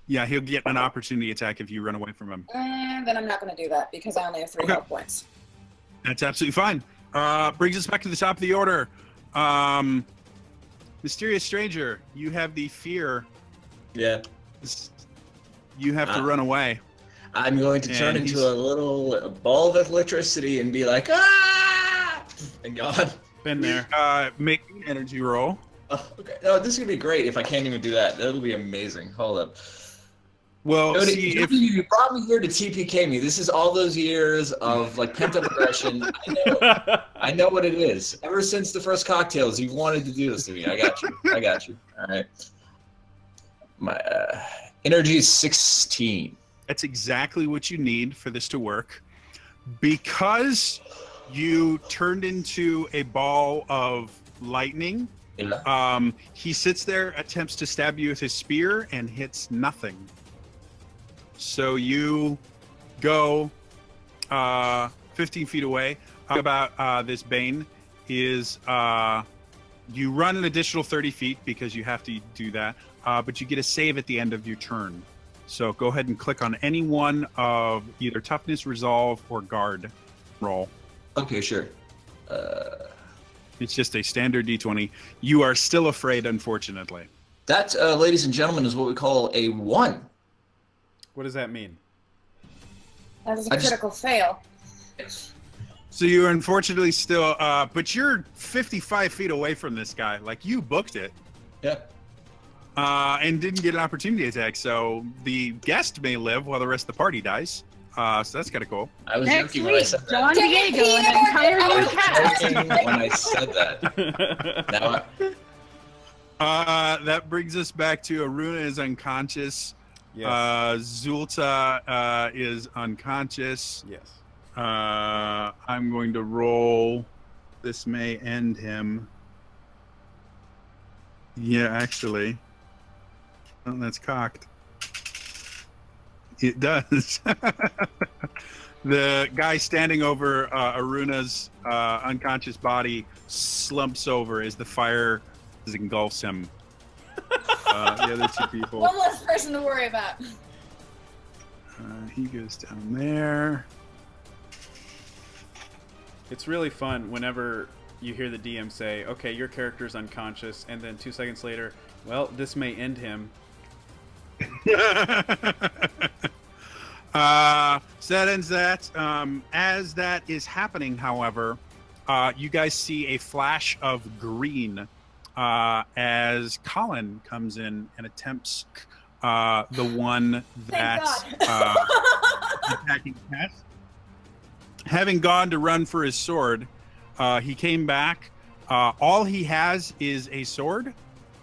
Yeah, he'll get an opportunity attack if you run away from him. Then I'm not going to do that because I only have 3 health points. That's absolutely fine. Brings us back to the top of the order. Mysterious Stranger, you have the fear. Yeah. You have to run away. I'm going to turn into a little ball of electricity and be like, ah! And gone. Been there. Make an energy roll. Oh, okay. No, this is going to be great if I can't even do that. That'll be amazing. Hold up. Well, Jodie, Jodie, you brought me here to TPK me. This is all those years of like pent-up aggression. I know what it is. Ever since the first cocktails, you've wanted to do this to me. I got you. I got you. All right. My energy is 16. That's exactly what you need for this to work. Because you turned into a ball of lightning, he sits there, attempts to stab you with his spear, and hits nothing. So you go 15 feet away. About this Bane is you run an additional 30 feet because you have to do that, but you get a save at the end of your turn. So go ahead and click on any one of either toughness, resolve, or guard roll. Okay, sure. It's just a standard D20. You are still afraid, unfortunately. That, ladies and gentlemen, is what we call a 1. What does that mean? That is a critical fail. So you're unfortunately still, but you're 55 feet away from this guy. Like, you booked it. Yeah. And didn't get an opportunity attack. So the guest may live while the rest of the party dies. So that's kind of cool. I was joking when I said that. Don Diego and an entire new cast. When I said that. Now that brings us back to Aruna is unconscious. Yes. Zulta is unconscious. Yes. I'm going to roll. This may end him. Yeah, actually. Oh, that's cocked. It does. The guy standing over Aruna's unconscious body slumps over as the fire engulfs him. The other 2 people. One less person to worry about. He goes down there. It's really fun whenever you hear the DM say, okay, your character's unconscious, and then 2 seconds later, well, this may end him. So that ends that. As that is happening, however, you guys see a flash of green as Colin comes in and attempts the one that's attacking Cass. Having gone to run for his sword, he came back. All he has is a sword.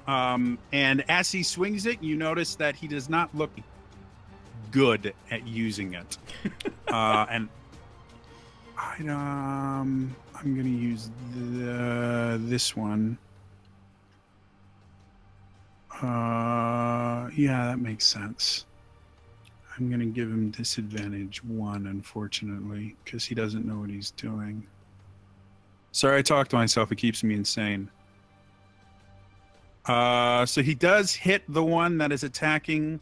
And as he swings it, you notice that he does not look good at using it. And I'm going to use this one. Yeah, that makes sense. I'm going to give him disadvantage 1, unfortunately, because he doesn't know what he's doing. Sorry, I talk to myself. It keeps me insane. So he does hit the one that is attacking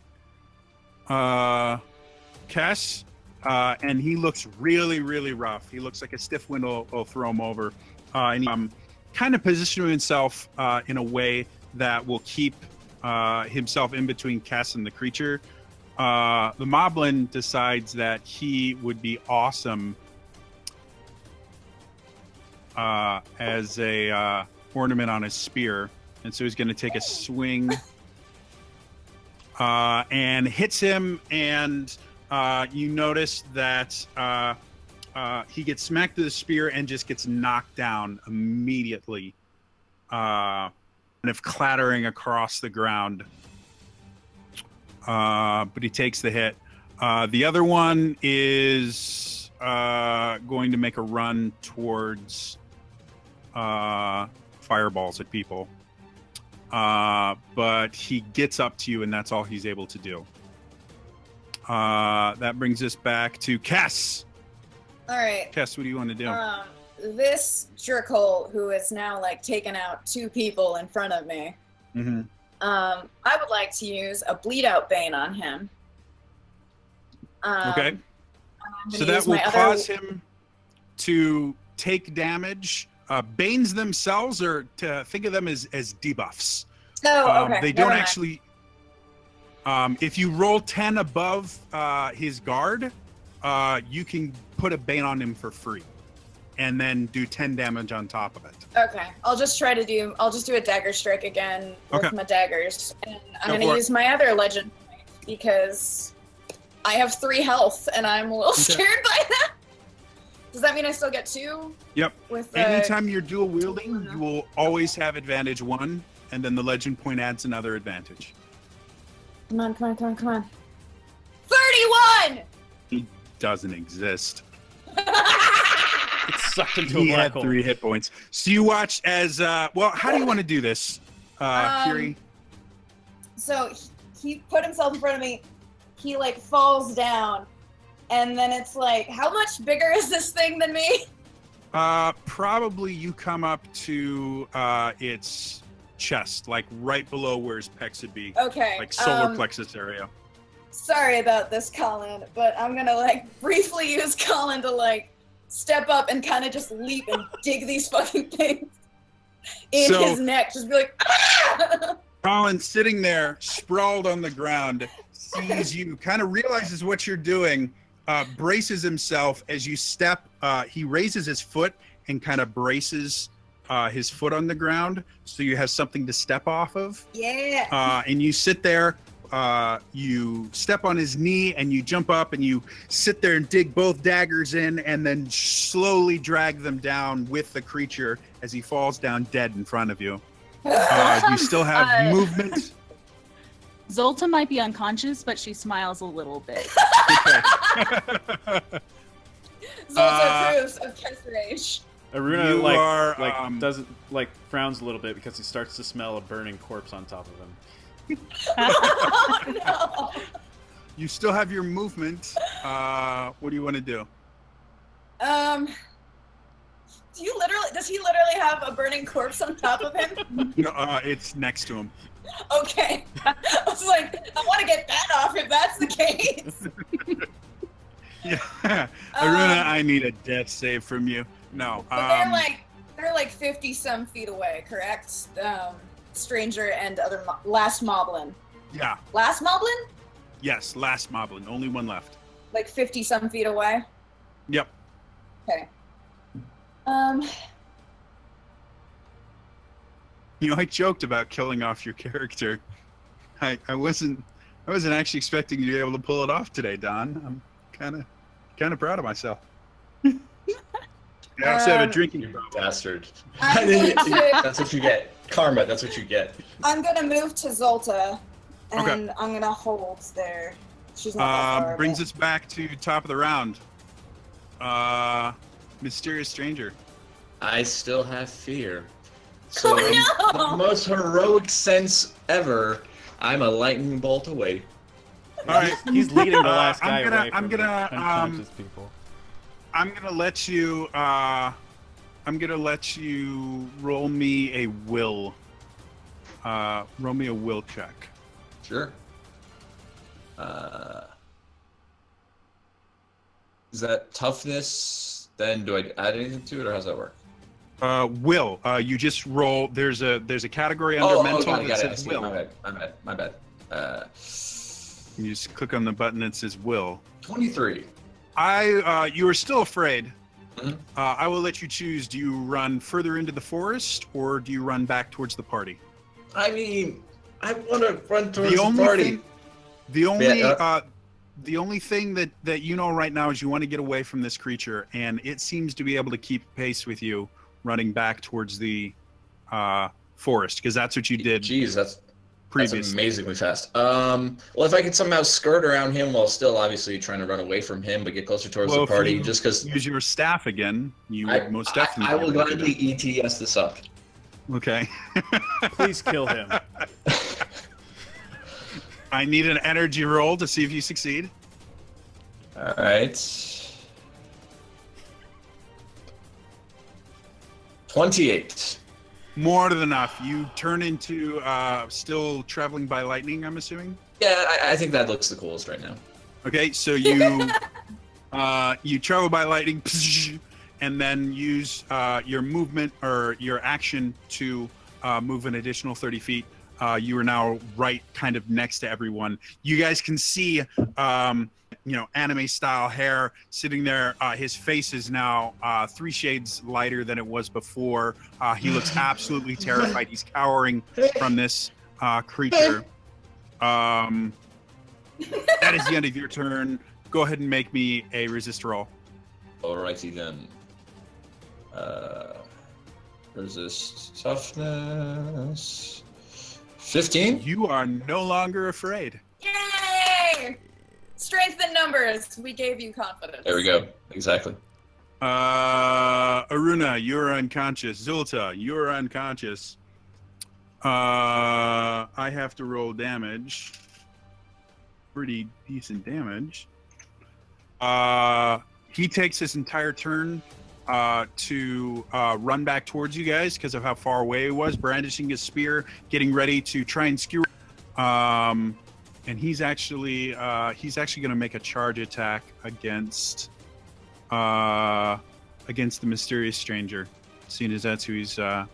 Cass, and he looks really, really rough. He looks like a stiff wind will throw him over. And he kind of positioning himself in a way that will keep himself in between Cass and the creature. The Moblin decides that he would be awesome as a ornament on his spear. And so he's going to take a swing and hits him. And you notice that he gets smacked with the spear and just gets knocked down immediately, kind of clattering across the ground. But he takes the hit. The other one is going to make a run towards fireballs at people. But he gets up to you, and that's all he's able to do. That brings us back to Cass. All right. Cass, what do you want to do? This jerkhole who has now like taken out 2 people in front of me. Mm-hmm. I would like to use a bleed out bane on him. Okay. So that will cause him to take damage. Banes themselves, or to think of them as debuffs. Oh, okay. They don't actually. If you roll 10 above his guard, you can put a bane on him for free, and then do 10 damage on top of it. Okay, I'll just do a dagger strike again with my daggers, and I'm going to use my other legend point because I have 3 health, and I'm a little scared by that. Does that mean I still get 2? Yep. Anytime you're dual wielding, you will always have advantage 1, and then the legend point adds another advantage. Come on. 31! He doesn't exist. It's sucked into a black hole. He had 3 hit points. So you watch as, well, how do you want to do this, Kiri? So he put himself in front of me. He, like, falls down. And then it's like, how much bigger is this thing than me? Probably you come up to its chest, like right below where his pecs would be. Okay. Like solar plexus area. Sorry about this, Colin, but I'm gonna like briefly use Colin to like step up and kind of just leap and dig these fucking things in his neck. Just be like, ah! Colin, sitting there, sprawled on the ground, sees you, kind of realizes what you're doing. Braces himself as you step. He raises his foot and kind of braces his foot on the ground, so you have something to step off of. Yeah. And you sit there. You step on his knee and you jump up and you sit there and dig both daggers in, and then slowly drag them down with the creature as he falls down dead in front of you. You still have movement. Zolta might be unconscious, but she smiles a little bit. Zolta approves of Kess rage. Aruna doesn't frowns a little bit because he starts to smell a burning corpse on top of him. Oh, no. You still have your movement. What do you want to do? Does he literally have a burning corpse on top of him? No, it's next to him. Okay. I was like, I want to get that off if that's the case. Yeah. Aruna, I need a death save from you. No. But they're like 50 some feet away, correct? Stranger and other last moblin. Yeah. Last moblin? Yes, last moblin. Only one left. Like 50 some feet away? Yep. Okay. You know, I joked about killing off your character. I wasn't actually expecting you to be able to pull it off today, Don. I'm kind of proud of myself. I also have a drinking problem. Bastard. That's what you get. Karma, that's what you get. I'm gonna move to Zolta, and I'm gonna hold there. She's not that far brings us back to top of the round. Mysterious stranger. I still have fear. So the most heroic sense ever, I'm a lightning bolt away. All right, he's leading the last guy away from I'm gonna unconscious people. I'm gonna let you. I'm gonna let you roll me a will. Roll me a will check. Sure. Is that toughness? Then do I add anything to it, or how's that work? Will. You just roll. There's a category under mental that says will. My bad. You just click on the button that says will. 23. You are still afraid. Mm-hmm. I will let you choose. Do you run further into the forest, or do you run back towards the party? I mean, I want to run towards the party. The only thing that you know right now is you want to get away from this creature, and it seems to be able to keep pace with you, running back towards the forest, because that's what you did. Jeez, that's amazingly fast. Well, if I could somehow skirt around him while still obviously trying to run away from him, but get closer towards the party, just because. Use your staff again. You most definitely. I will gladly ETS this up. Okay. Please kill him. I need an energy roll to see if you succeed. All right. 28. More than enough. You turn into still traveling by lightning, I'm assuming? Yeah, I think that looks the coolest right now. Okay, so you you travel by lightning and then use your movement or your action to move an additional 30 feet. You are now right kind of next to everyone. You guys can see anime style hair sitting there. His face is now 3 shades lighter than it was before. He looks absolutely terrified. He's cowering from this creature. That is the end of your turn. Go ahead and make me a resist roll. Alrighty then. Resist toughness. 15? You are no longer afraid. Yay! Strength in numbers. We gave you confidence. There we go. Exactly. Aruna, you're unconscious. Zulta, you're unconscious. I have to roll damage. Pretty decent damage. He takes his entire turn to run back towards you guys because of how far away he was, brandishing his spear, getting ready to try and skewer. And he's actually going to make a charge attack against the mysterious stranger, seeing as that's who he's. Does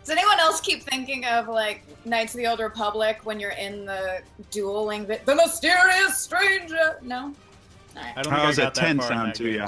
anyone else keep thinking of like Knights of the Old Republic when you're in the dueling the mysterious stranger? No. Right. I don't think How's I got that 10 far sound to you?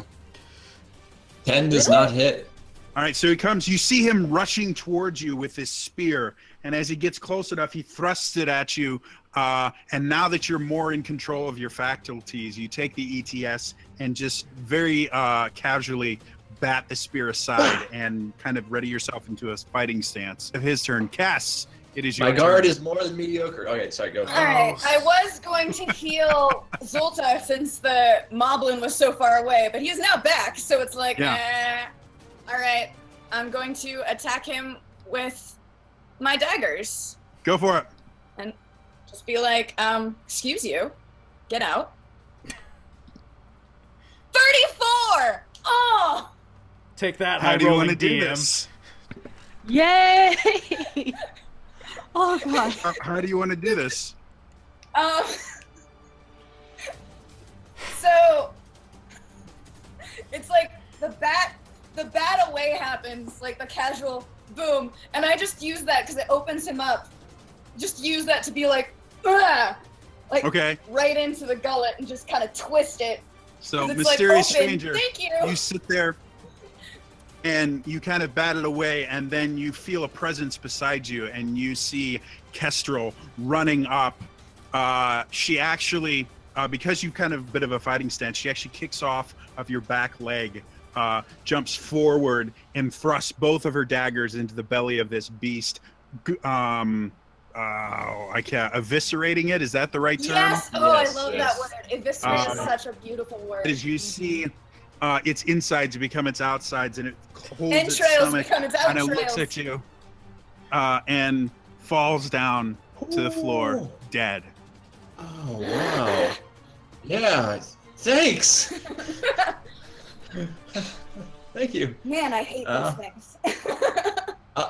10 does not hit. All right, so he comes. You see him rushing towards you with his spear, and as he gets close enough, he thrusts it at you. And now that you're more in control of your faculties, you take the ETS and just very casually bat the spear aside and kind of ready yourself into a fighting stance. Of his turn, Cass. It is your My guard turn. is more than mediocre. Okay, sorry, go. Alright, I was going to heal Zolta since the Moblin was so far away, but he's now back, so it's like, Alright, I'm going to attack him with my daggers. Go for it. And just be like, excuse you, get out. 34! Oh! Take that, How do you want to high-rolling do DM. this? Yay! Oh god. How do you want to do this? So it's like the bat away happens, like the casual boom, and I just use that because it opens him up. Just use that to be like, like Okay. right into the gullet and just kind of twist it. So, It's mysterious like, open. stranger, Thank you. you sit there and you kind of bat it away, and then you feel a presence beside you, and you see Kestrel running up. She actually, because you've kind of a bit of a fighting stance, she actually kicks off of your back leg, jumps forward, and thrusts both of her daggers into the belly of this beast. I can't. Eviscerating it, is that the right term? Yes! Oh, Yes, I love yes. that word. Eviscerate is such a beautiful word. As you see its insides become its outsides, and it holds its Entrails stomach become its and it looks outrails. at you and falls down to the floor, Ooh. dead. Oh, wow. Yeah, thanks. Thank you. Man, I hate those things.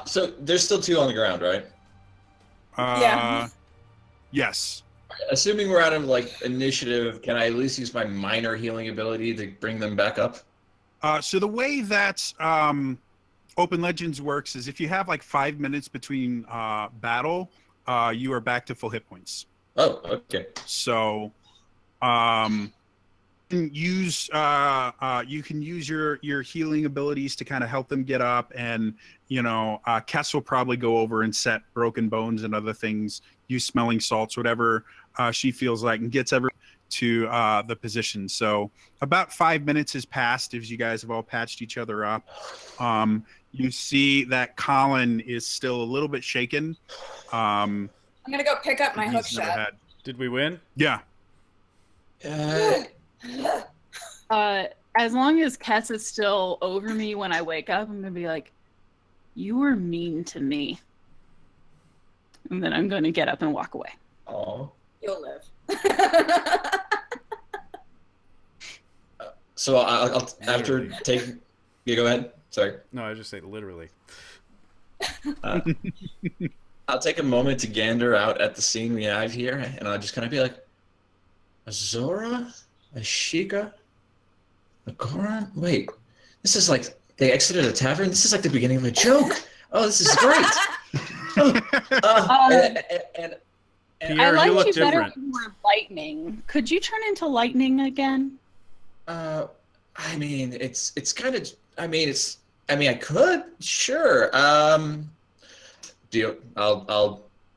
So there's still 2 on the ground, right? Yeah. Yes. Assuming we're out of like initiative, can I at least use my minor healing ability to bring them back up? So the way that Open Legends works is if you have like 5 minutes between battle, you are back to full hit points. Oh, okay. So you can use your healing abilities to kind of help them get up, and Kess will probably go over and set broken bones and other things, use smelling salts, whatever she feels like, and gets everyone to the position. So about 5 minutes has passed as you guys have all patched each other up. You see that Colin is still a little bit shaken. I'm gonna go pick up my hook shot. Did we win? Yeah. As long as Kess is still over me when I wake up, I'm gonna be like, "You were mean to me," and then I'm gonna get up and walk away. Oh. You'll live. So I'll after taking. Yeah, go ahead. Sorry. No, I just say literally. I'll take a moment to gander out at the scene we have here, and I'll just kind of be like, Azora? Ashika? A Goron? Wait, this is like they exited a tavern? This is like the beginning of a joke. Oh, this is great. I liked you better when you were lightning. Could you turn into lightning again? I mean, it's kind of. I mean, I could. Sure. I'll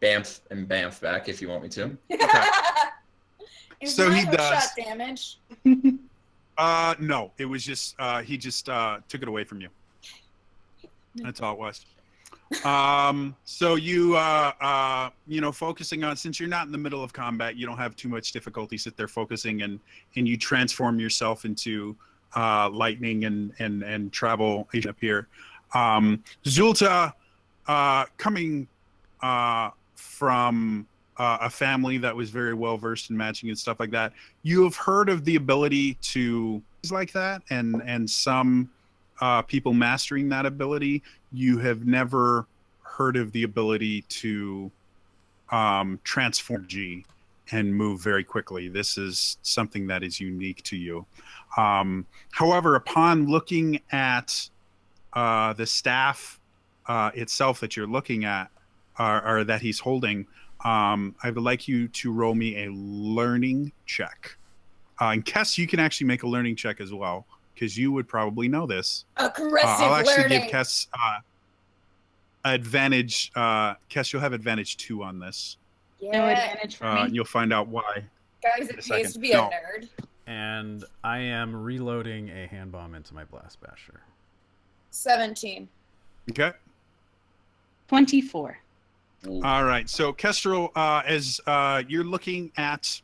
bamf and bamf back if you want me to. Okay. So he does. Shot damage? No, it was just he just took it away from you. That's all it was. So you focusing on, since you're not in the middle of combat, you don't have too much difficulty. Sit there focusing, and you transform yourself into lightning and travel up here. Zulta, coming from a family that was very well versed in matching and stuff like that, you have heard of the ability to like that, and some people mastering that ability. You have never heard of the ability to transform G and move very quickly. This is something that is unique to you. However, upon looking at the staff itself that you're looking at, or that he's holding, I would like you to roll me a learning check. And Kess, you can actually make a learning check as well, because you would probably know this. Aggressive I'll actually learning. give Kess advantage. Kess, you'll have advantage 2 on this. No Yeah. advantage for me. You'll find out why. Guys, in it a pays second. to be No. a nerd. And I am reloading a hand bomb into my blast basher. 17. Okay. 24. All right. So Kestrel, as you're looking at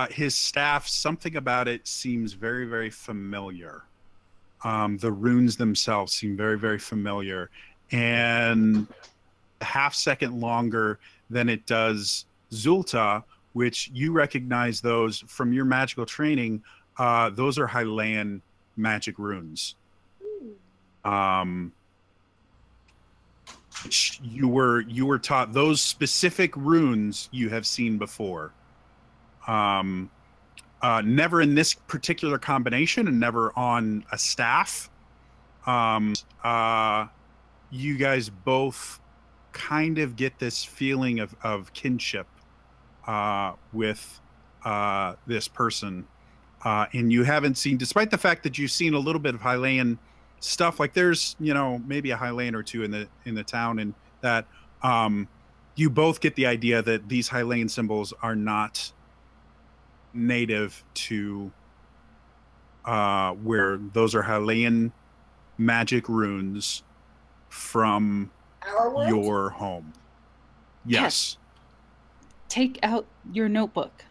his staff, something about it seems very, very familiar. The runes themselves seem very, very familiar, and a half second longer than it does Zulta, which you recognize those from your magical training. Those are Hylian magic runes. Which you were taught, those specific runes you have seen before. Never in this particular combination, and never on a staff. You guys both kind of get this feeling of kinship with this person, and you haven't seen, despite the fact that you've seen a little bit of Hylian stuff like there's maybe a Hylane or two in the town, and that you both get the idea that these Hylane symbols are not native to where those are Hylian magic runes from your home. Yes. Take out your notebook.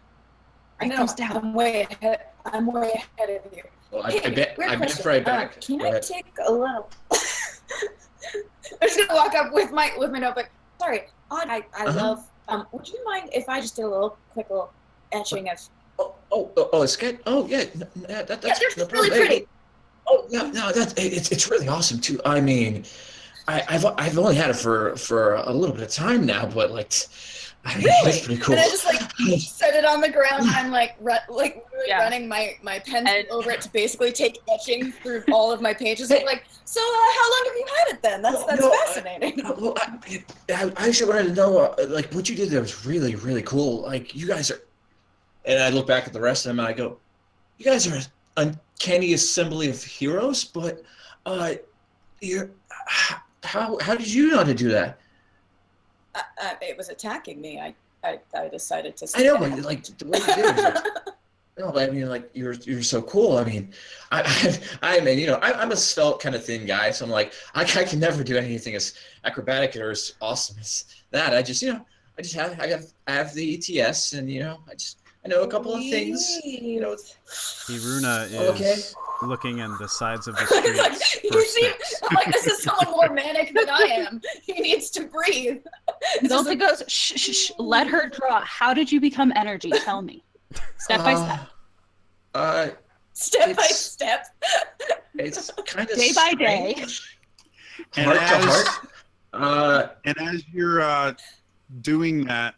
Write those down. I'm way ahead of you. Well, I bet right back. Can I take a little? I'm just gonna walk up with my notebook. Sorry, I love. Would you mind if I just did a quick little etching of? A sketch. Oh yeah, that's no, really pretty. Oh no, it's really awesome too. I mean, I've only had it for a little bit of time now, but like. I mean, really? That's pretty cool. And I just set it on the ground. I'm running my pencil over it to basically take etching through all of my pages. I'm like, so how long have you had it then? That's fascinating. I actually wanted to know like what you did there was really, really cool. Like you guys are, and I look back at the rest of them and I go, you guys are an uncanny assembly of heroes, but you're how did you know how to do that? It was attacking me. I decided to. I know, but like the way you did it. Like, no, I mean, like you're so cool. I mean, I'm a svelte kind of thin guy, so I'm like I can never do anything as acrobatic or as awesome as that. I have the ETS, and I know a couple of things. Hiruna is looking in the sides of the streets. This is someone more manic than I am. He needs to breathe. Zelda goes, shh, let her draw. How did you become energy? Tell me. Step by step. Step by step. It's kind of day by day. And as you're doing that,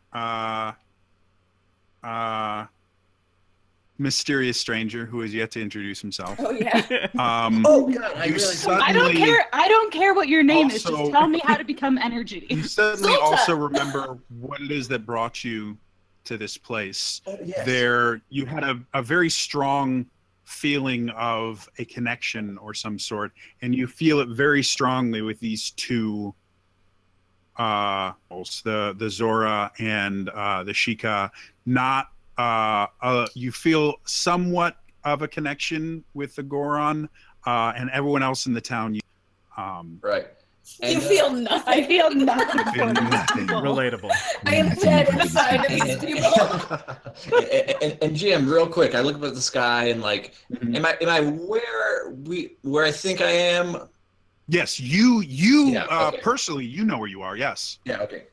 mysterious stranger who has yet to introduce himself. Oh yeah. Oh god, I don't care what your name is. Just tell me how to become energy. You suddenly Zelda. also remember what it is that brought you to this place. Oh, yes. There, you had a very strong feeling of a connection or some sort, and you feel it very strongly with these two the Zora and the Sheikah. Not you feel somewhat of a connection with the Goron and everyone else in the town. Right. You feel nothing. I feel nothing. Relatable. I am dead inside of these people. And GM, real quick, I look up at the sky and like, am I where I think I am? Yes, you okay. Personally, you know where you are. Yes. Yeah. Okay.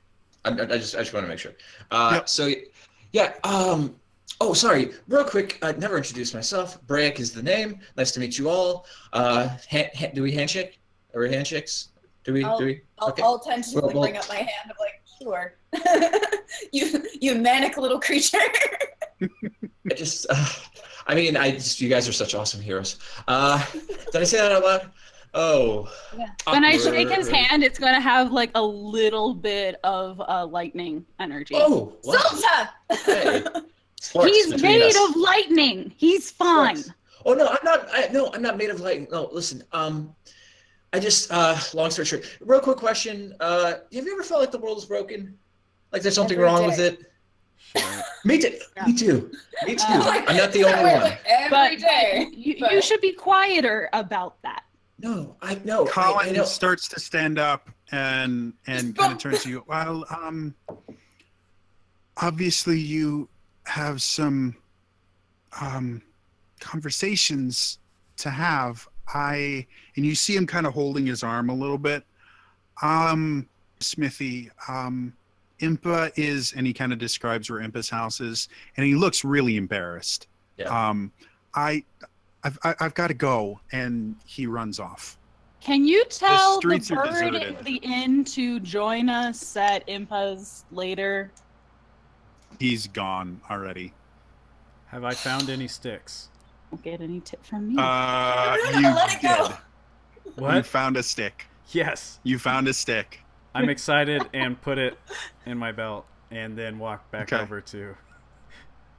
I just want to make sure. Yep. So yeah. Oh, sorry. Real quick. I never introduced myself. Brayak is the name. Nice to meet you all. Do we handshake? Are we handshakes? Do we? Okay. I'll tentatively bring up my hand. I'm like, sure. you manic little creature. You guys are such awesome heroes. Did I say that out loud? Oh. Yeah. When I shake his hand, it's going to have like a little bit of lightning energy. Oh, wow. Zelda! Hey. He's made of lightning. He's fine. Sparks. Oh no, I'm not made of lightning. No, listen. I just long story short. Real quick question. Have you ever felt like the world is broken? Like there's something wrong with it? Sure. Me too. Yeah. Me too. I'm not the only one. Every day. You should be quieter about that. No, I know. Colin starts to stand up and kind of turns to you. Well, obviously you have some conversations to have. And you see him kind of holding his arm a little bit. Smithy, Impa is, and he kind of describes where Impa's house is, and he looks really embarrassed. Yeah. I've got to go, and he runs off. Can you tell the are bird deserted. in the inn to join us at Impa's later? He's gone already. Have I found any sticks? Don't get any tip from me. You let it go. did. What? You found a stick. Yes. You found a stick. I'm excited and put it in my belt and then walk back over to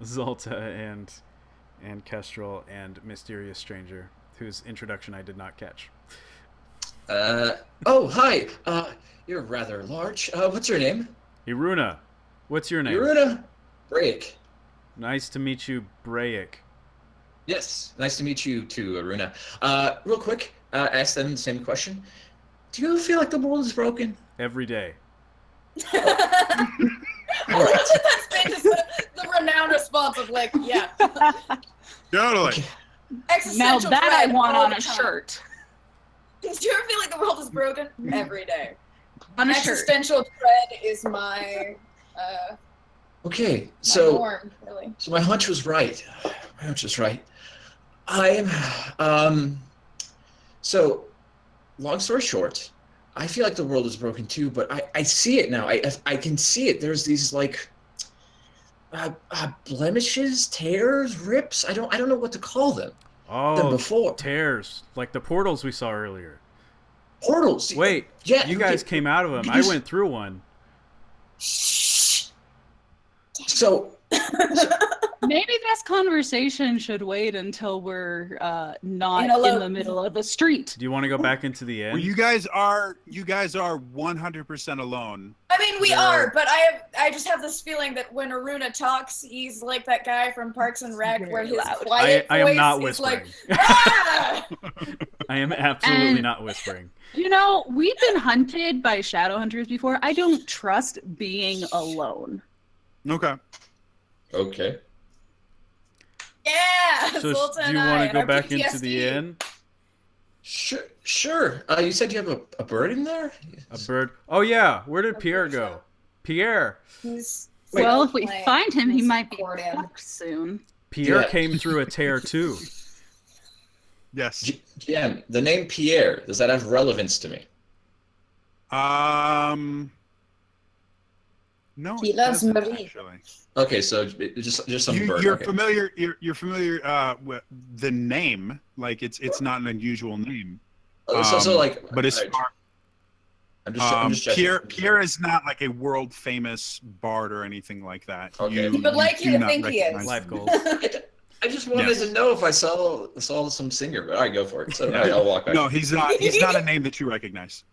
Zolta and Kestrel and Mysterious Stranger, whose introduction I did not catch. Oh, hi. You're rather large. What's your name? Iruna. What's your name? Iruna. Brayek. Nice to meet you, Brayek. Yes, nice to meet you too, Iruna. Real quick, ask them the same question. Do you feel like the world is broken? Every day. All right. That's just the renowned response of like, yeah. Totally. Okay. Now Existential that I dread want all on the a time. shirt. Do you ever feel like the world is broken? Every day. On a shirt. Existential dread is my Okay, my so norm, really. my hunch was right. My hunch was right. So, long story short, I feel like the world is broken too, but I see it now. I can see it. There's these like blemishes, tears, rips. I don't know what to call them. Oh, before. tears. Like the portals we saw earlier. Portals. Wait, yeah, you guys came out of them. I went through one. So Maybe this conversation should wait until we're not in the middle of the street. Do you want to go back into the inn? Well, you guys are 100% alone. I mean, we are, but I just have this feeling that when Aruna talks, he's like that guy from Parks and Rec, where his quiet I am voice not is whispering. like, ah! I am absolutely not whispering. You know, we've been hunted by shadow hunters before. I don't trust being alone. Okay. Okay. Yeah. So Zoltan do you and I want to and go our back into PTSD. the inn? Sure. You said you have a bird in there? A bird? Oh yeah. Where did Pierre go? Pierre. Well, if we find him, he might be accordion. back soon. Pierre came through a tear too. Yes. GM, the name Pierre, does that have relevance to me? No. He it loves doesn't, Marie. actually. Okay, so just some bird. You're okay. familiar. You're familiar with the name. Like it's not an unusual name. So like, but as right. far I'm just checking. Pierre is not like a world famous bard or anything like that. Okay. He would like you do to not think he is. recognize Life him. goals. I just wanted to know if I saw some singer, but all right, go for it. So all right, I'll walk back. No, he's not. He's not a name that you recognize.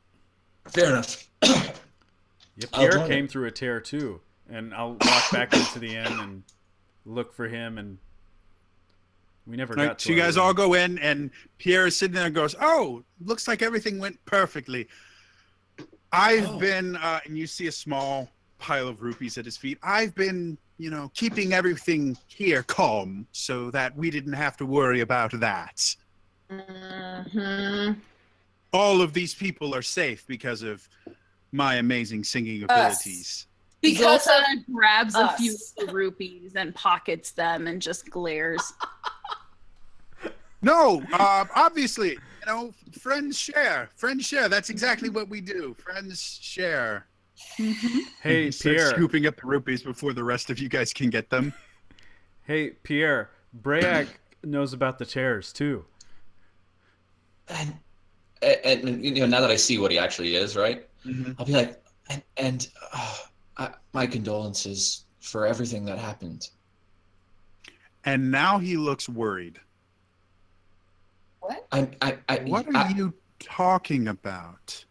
Fair enough. Yeah, Pierre came through a tear too, and I'll walk back into the inn and look for him, and we never got to. So you guys all go in, and Pierre is sitting there and goes, "Oh, looks like everything went perfectly. I've been," and you see a small pile of rupees at his feet. "I've been, keeping everything here calm so that we didn't have to worry about that. Mm-hmm. All of these people are safe because of my amazing singing abilities." Because Zoltan grabs a us. few of the rupees and pockets them and just glares. No, obviously, friends share. Friends share. That's exactly what we do. Friends share. Mm-hmm. Hey, He starts Pierre. scooping up the rupees before the rest of you guys can get them. Hey, Pierre. Brayak knows about the tears too. And now that I see what he actually is, right? Mm-hmm. I'll be like, my condolences for everything that happened. And now he looks worried. what? What are you talking about?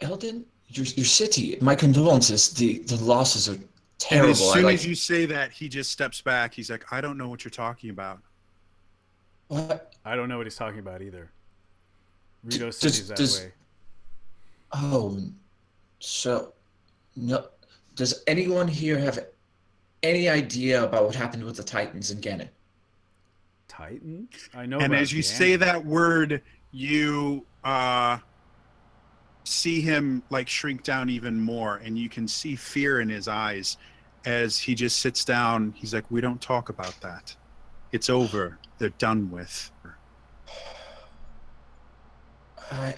Eldon, your city. My condolences. The losses are And terrible. as soon as you say that, he just steps back. He's like, "I don't know what you're talking about." What? I don't know what he's talking about either. Rito City's that way. Oh, so no. Does anyone here have any idea about what happened with the Titans in Ganon? Titans? I know. And about as you Ganon. say that word, you see him like shrink down even more, and you can see fear in his eyes as he just sits down. He's like, "We don't talk about that. It's over. They're done with." I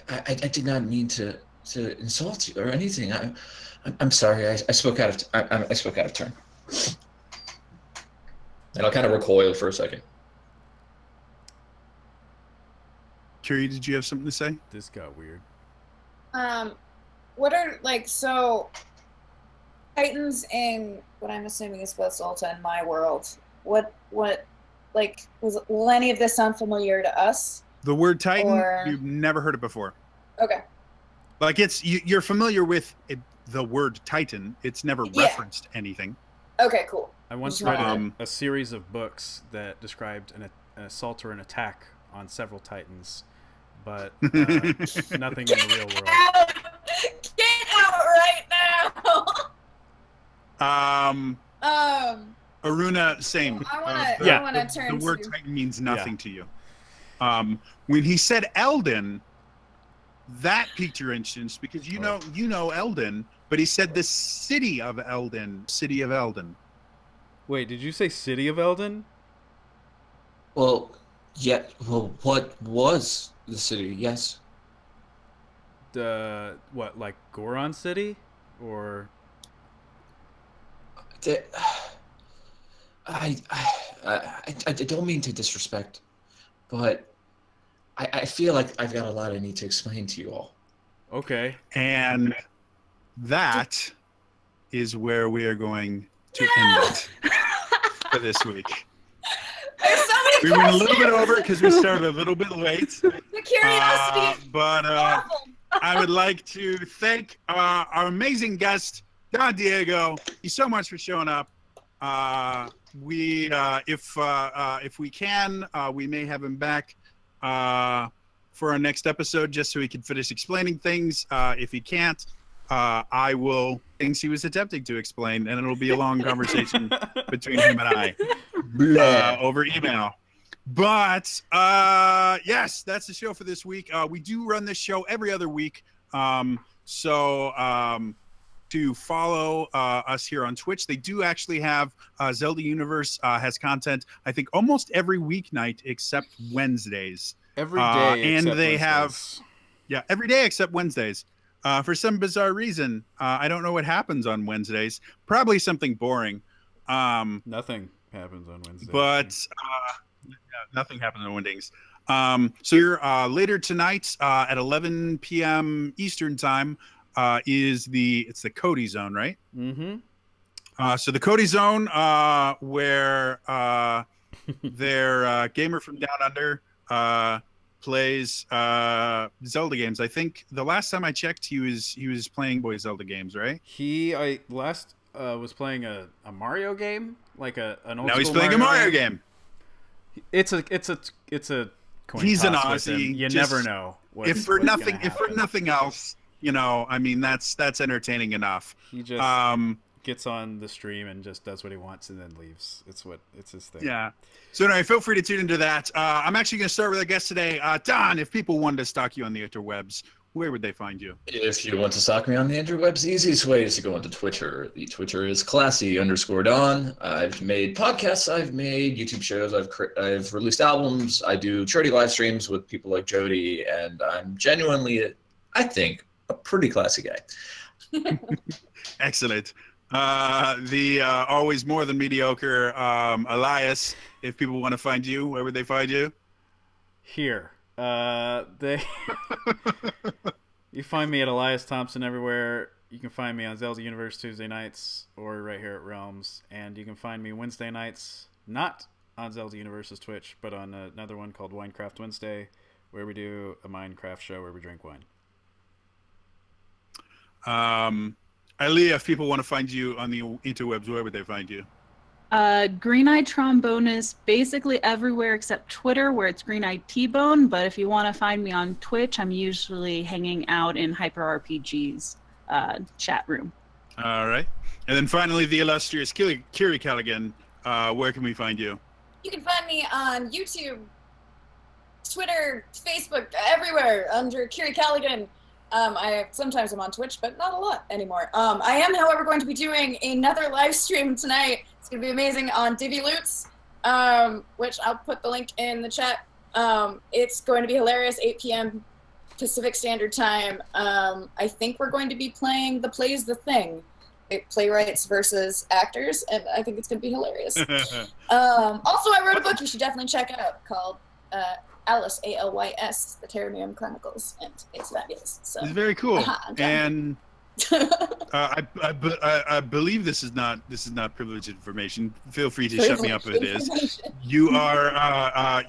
did not mean to insult you or anything. I'm sorry. I spoke out of turn. And I'll kind of recoil for a second. Curie, did you have something to say? This got weird. What are so Titans in what I'm assuming is both Zolta and my world? What will any of this sound familiar to us? The word Titan, Or... you've never heard it before. Okay. Like you're familiar with the word Titan. It's never referenced anything. Okay, cool. I once read a series of books that described an assault or an attack on several Titans, but nothing in the real world. Out! Get out right now! Aruna, same. I wanna turn the word Titan means nothing to you. When he said Eldon, that piqued your interest because you know Eldon, but he said the city of Eldon. Wait, did you say City of Eldon? Well, yeah. Well, what was the city? Yes. What, like Goron City, or? I don't mean to disrespect, but I feel like I've got a lot I need to explain to you all. Okay. And that is where we are going to end it for this week. We went a little bit over because we started a little bit late. The curiosity. But I would like to thank our amazing guest, Don Diego. Thank you so much for showing up. If we can, we may have him back for our next episode, just so he can finish explaining things. If he can't, I will things he was attempting to explain, and it'll be a long conversation between him and I over email. But yes, that's the show for this week. We do run this show every other week. To follow us here on Twitch, they do actually have Zelda Universe has content, I think, almost every weeknight except Wednesdays. Every day, and they Wednesdays. have every day except Wednesdays. For some bizarre reason, I don't know what happens on Wednesdays. Probably something boring. Nothing happens on Wednesdays. But nothing happens on Wednesdays. So you're later tonight at 11 p.m. Eastern time. It's the Cody Zone, right? Mm-hmm. So the Cody Zone, where their gamer from down under plays Zelda games. I think the last time I checked, he was playing Zelda games, right? I was playing a Mario game, like an old. Now he's playing a Mario game. It's a coin he's an toss with Aussie. him. You never know. If for nothing else. I mean, that's entertaining enough. He just gets on the stream and just does what he wants and then leaves. It's his thing. Yeah. So anyway, feel free to tune into that. I'm actually going to start with our guest today. Don, if people wanted to stalk you on the interwebs, where would they find you? If you want to stalk me on the interwebs, the easiest way is to go onto Twitter. The Twitter is classy_Don. I've made podcasts. I've made YouTube shows. I've released albums. I do charity live streams with people like Jodie, and I'm genuinely, I think, a pretty classy guy. Excellent. The always more than mediocre Elias, if people want to find you, where would they find you? Here. You find me at Elias Thompson everywhere. You can find me on Zelda Universe Tuesday nights or right here at Realms. And you can find me Wednesday nights, not on Zelda Universe's Twitch, but on another one called Winecraft Wednesday, where we do a Minecraft show where we drink wine. Ilea, if people want to find you on the interwebs, where would they find you? Green-Eyed Trombonist, basically everywhere except Twitter, where it's Green-Eyed T-Bone. But if you want to find me on Twitch, I'm usually hanging out in Hyper RPG's chat room. All right. And then finally, the illustrious Kiri Callaghan. Where can we find you? You can find me on YouTube, Twitter, Facebook, everywhere under Kiri Callaghan. Sometimes I'm on Twitch, but not a lot anymore. I am, however, going to be doing another live stream tonight. It's going to be amazing on Divi Loots, which I'll put the link in the chat. It's going to be hilarious, 8 p.m. Pacific Standard Time. I think we're going to be playing The Play's the Thing, playwrights versus actors, and I think it's going to be hilarious. Also, I wrote a book you should definitely check out called Alice, Alys, The Terranium Chronicles, and it's fabulous. So it's very cool. And I believe this is not privileged information. Feel free to shut me up if it is. You are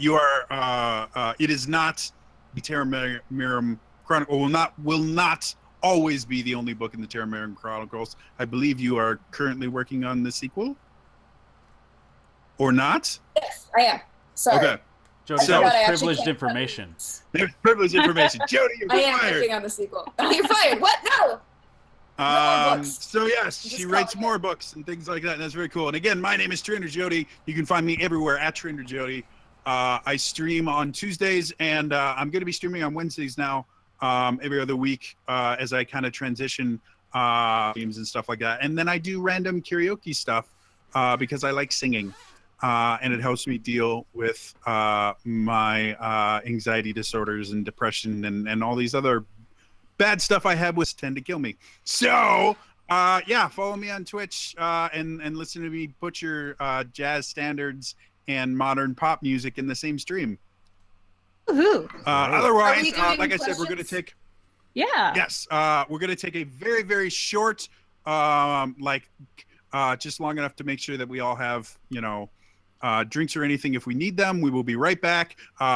it is not the Terra Merriam Chronicle. Will not always be the only book in the Terra Merriam Chronicles. I believe you are currently working on the sequel, or not? Yes, I am. Sorry. Okay. Jodie, that was privileged information. There's privileged information. Jodie, you're fired. I am working on the sequel. You're fired. What? No. So yes, she writes more books and things like that, and that's very cool. And again, my name is TrainerJodie. You can find me everywhere at TrainerJodie. I stream on Tuesdays, and I'm going to be streaming on Wednesdays now, every other week, as I kind of transition games and stuff like that. And then I do random karaoke stuff because I like singing, and it helps me deal with my anxiety disorders and depression and all these other bad stuff I have, which tend to kill me. So yeah, follow me on Twitch and listen to me butcher jazz standards and modern pop music in the same stream. Otherwise, like I said, we're going to take yes, we're going to take a very, very short just long enough to make sure that we all have, you know, drinks or anything if we need them. We will be right back.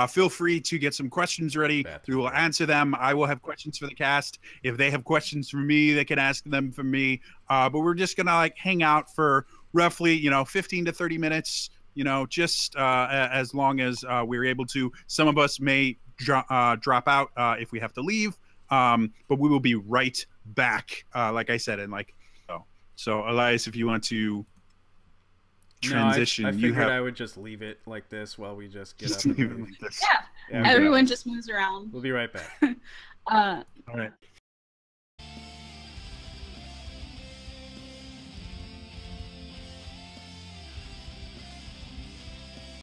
Feel free to get some questions ready. We will answer them. I will have questions for the cast. If they have questions for me, they can ask them for me. But we're just gonna like hang out for roughly, you know, 15 to 30 minutes, you know, just as long as we're able to. Some of us may drop out if we have to leave, but we will be right back, like I said. And like, so Elias, if you want to transition. No, I figured I would just leave it like this while we just get up and move. Yeah, everyone just moves around. We'll be right back. All right.